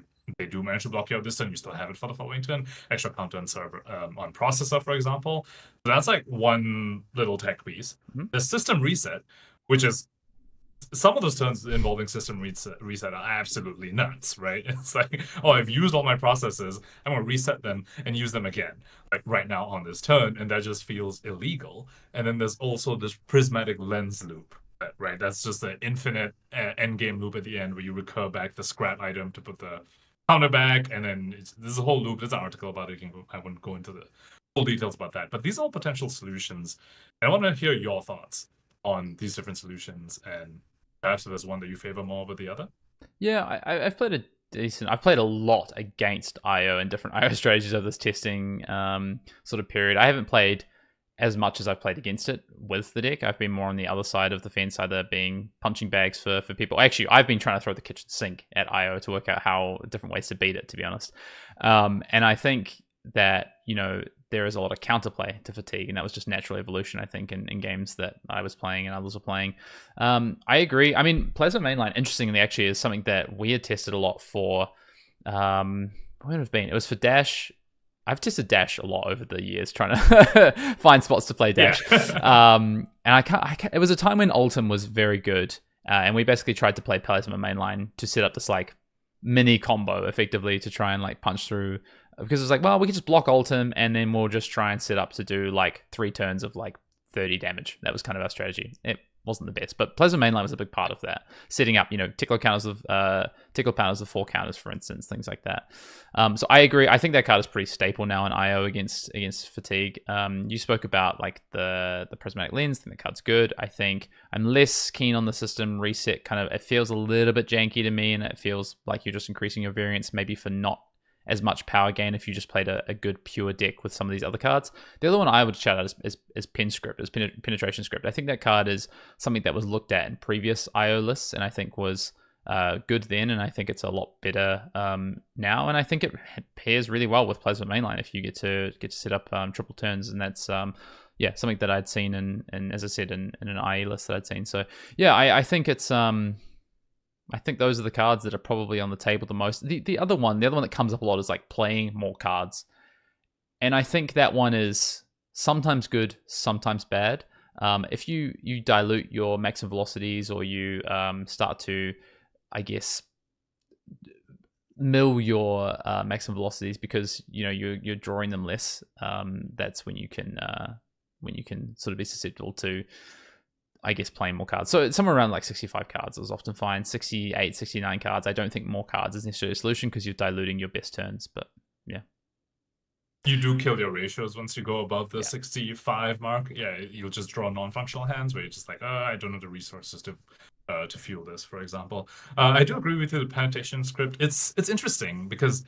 do manage to block you out this turn, you still have it for the following turn. Extra counter on server on processor, for example. So that's like one little tech piece. The system reset, which is some of those turns involving system reset are absolutely nuts, right? It's like, oh, I've used all my processes, I'm gonna reset them and use them again, like right now on this turn, and that just feels illegal. And then there's also this prismatic lens loop, right? That's just an infinite endgame loop at the end where you recur back the scrap item to put the counter back, and then there's a whole loop. There's an article about it. I wouldn't go into the full details about that, but these are all potential solutions. And I want to hear your thoughts on these different solutions, and perhaps if there's one that you favor more over the other. Yeah, I've played I've played a lot against IO and different IO strategies over this testing sort of period. I haven't played as much as I've played against it with the deck. I've been more on the other side of the fence, either being punching bags for people. Actually, I've been trying to throw the kitchen sink at IO to work out how different ways to beat it, to be honest. And I think that, there is a lot of counterplay to fatigue, and that was just natural evolution, I think, in games that I was playing and others were playing. I agree. I mean, Plasma Mainline, interestingly, actually is something that we had tested a lot for. What would it have been? It was for Dash. I've tested Dash a lot over the years, trying to find spots to play Dash. Yeah. And I can't. It was a time when Ultim was very good, and we basically tried to play Plasma Mainline to set up this like mini combo, effectively, to try and like punch through. Because it's like, well, we could just block Ultim, and then we'll just try and set up to do like 3 turns of like 30 damage. That was kind of our strategy. It wasn't the best, but Plasma Mainline was a big part of that. Setting up, tickler counters of 4 counters, for instance, things like that. So I agree. I think that card is pretty staple now in IO against fatigue. You spoke about like the prismatic lens. I think the card's good. I think I'm less keen on the system reset. It feels a little bit janky to me, and it feels like you're just increasing your variance maybe for not as much power gain if you just played a good pure deck with some of these other cards. The other one I would shout out is Pen Script, is Penetration Script. I think that card is something that was looked at in previous IO lists, and I think was good then, and I think it's a lot better now, and I think it pairs really well with Plasma Mainline if you get to set up triple turns, and that's something that I'd seen in as I said in an IE list that I'd seen. So yeah, I think it's I think those are the cards that are probably on the table the most. The other one that comes up a lot is like playing more cards. And I think that one is sometimes good, sometimes bad. If you dilute your maximum velocities, or you start to, I guess, mill your maximum velocities because you're drawing them less, that's when you can sort of be susceptible to, I guess, playing more cards. So somewhere around like 65 cards is often fine. 68, 69 cards. I don't think more cards is necessarily a solution because you're diluting your best turns. But yeah. You do kill your ratios once you go above the 65 mark. Yeah, you'll just draw non-functional hands where you're just like, I don't have the resources to fuel this, for example. I do agree with you, the Penetration Script. It's interesting because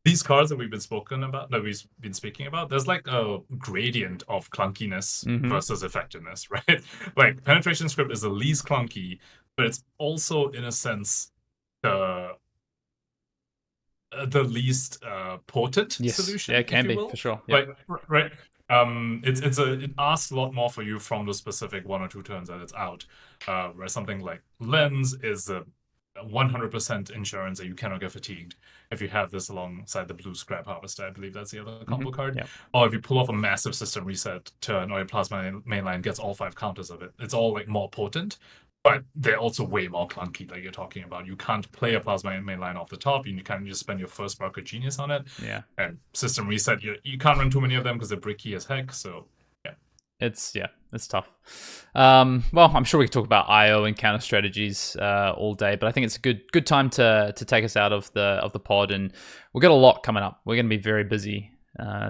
these cards that we've been speaking about, there's like a gradient of clunkiness versus effectiveness, right? Like Penetration Script is the least clunky, but it's also in a sense the least potent solution. Yeah, it can be for sure. Yep. Right. It asks a lot more for you from the specific 1 or 2 turns that it's out. Where something like Lens is a 100% insurance that you cannot get fatigued if you have this alongside the blue Scrap Harvester. I believe that's the other combo card. Yeah. Or if you pull off a massive system reset turn, or your Plasma Mainline gets all 5 counters of it. It's all like more potent, but they're also way more clunky, like you're talking about. You can't play a Plasma Mainline off the top. You can't just spend your first Spark of Genius on it. Yeah. And system reset, you can't run too many of them because they're bricky as heck. So it's tough. Well, I'm sure we could talk about IO and counter strategies all day, but I think it's a good time to take us out of the pod, and we've got a lot coming up. We're going to be very busy,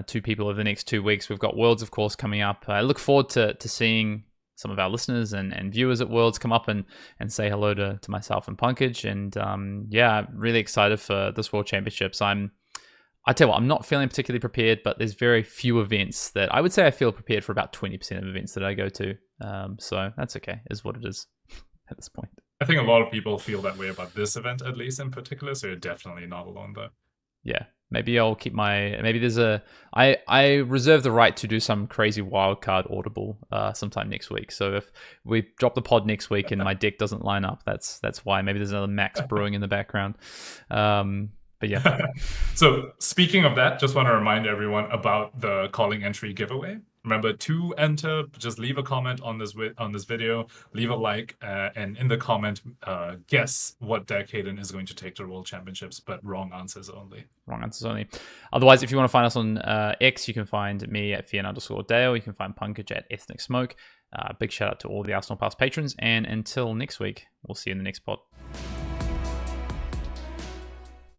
2 people over the next 2 weeks. We've got Worlds, of course, coming up. I look forward to seeing some of our listeners and viewers at Worlds come up and say hello to myself and Pankaj, and I'm really excited for this World Championships. I tell you what, I'm not feeling particularly prepared, but there's very few events that I would say I feel prepared for. About 20% of events that I go to. So that's okay, is what it is at this point. I think a lot of people feel that way about this event, at least in particular. So you're definitely not alone there. Yeah, Maybe I'll keep I reserve the right to do some crazy wildcard audible sometime next week. So if we drop the pod next week and my deck doesn't line up, that's why. Maybe there's another Max brewing in the background. But yeah. So speaking of that, just want to remind everyone about the calling entry giveaway. Remember to enter, just leave a comment on this video, leave a like, and in the comment, guess what deck Hayden is going to take to World Championships, but wrong answers only. Wrong answers only. Otherwise, if you want to find us on X, you can find me at Fian_Dale. You can find Pankaj at Ethnic Smoke. Big shout out to all the Arsenal Pass patrons. And until next week, we'll see you in the next pod.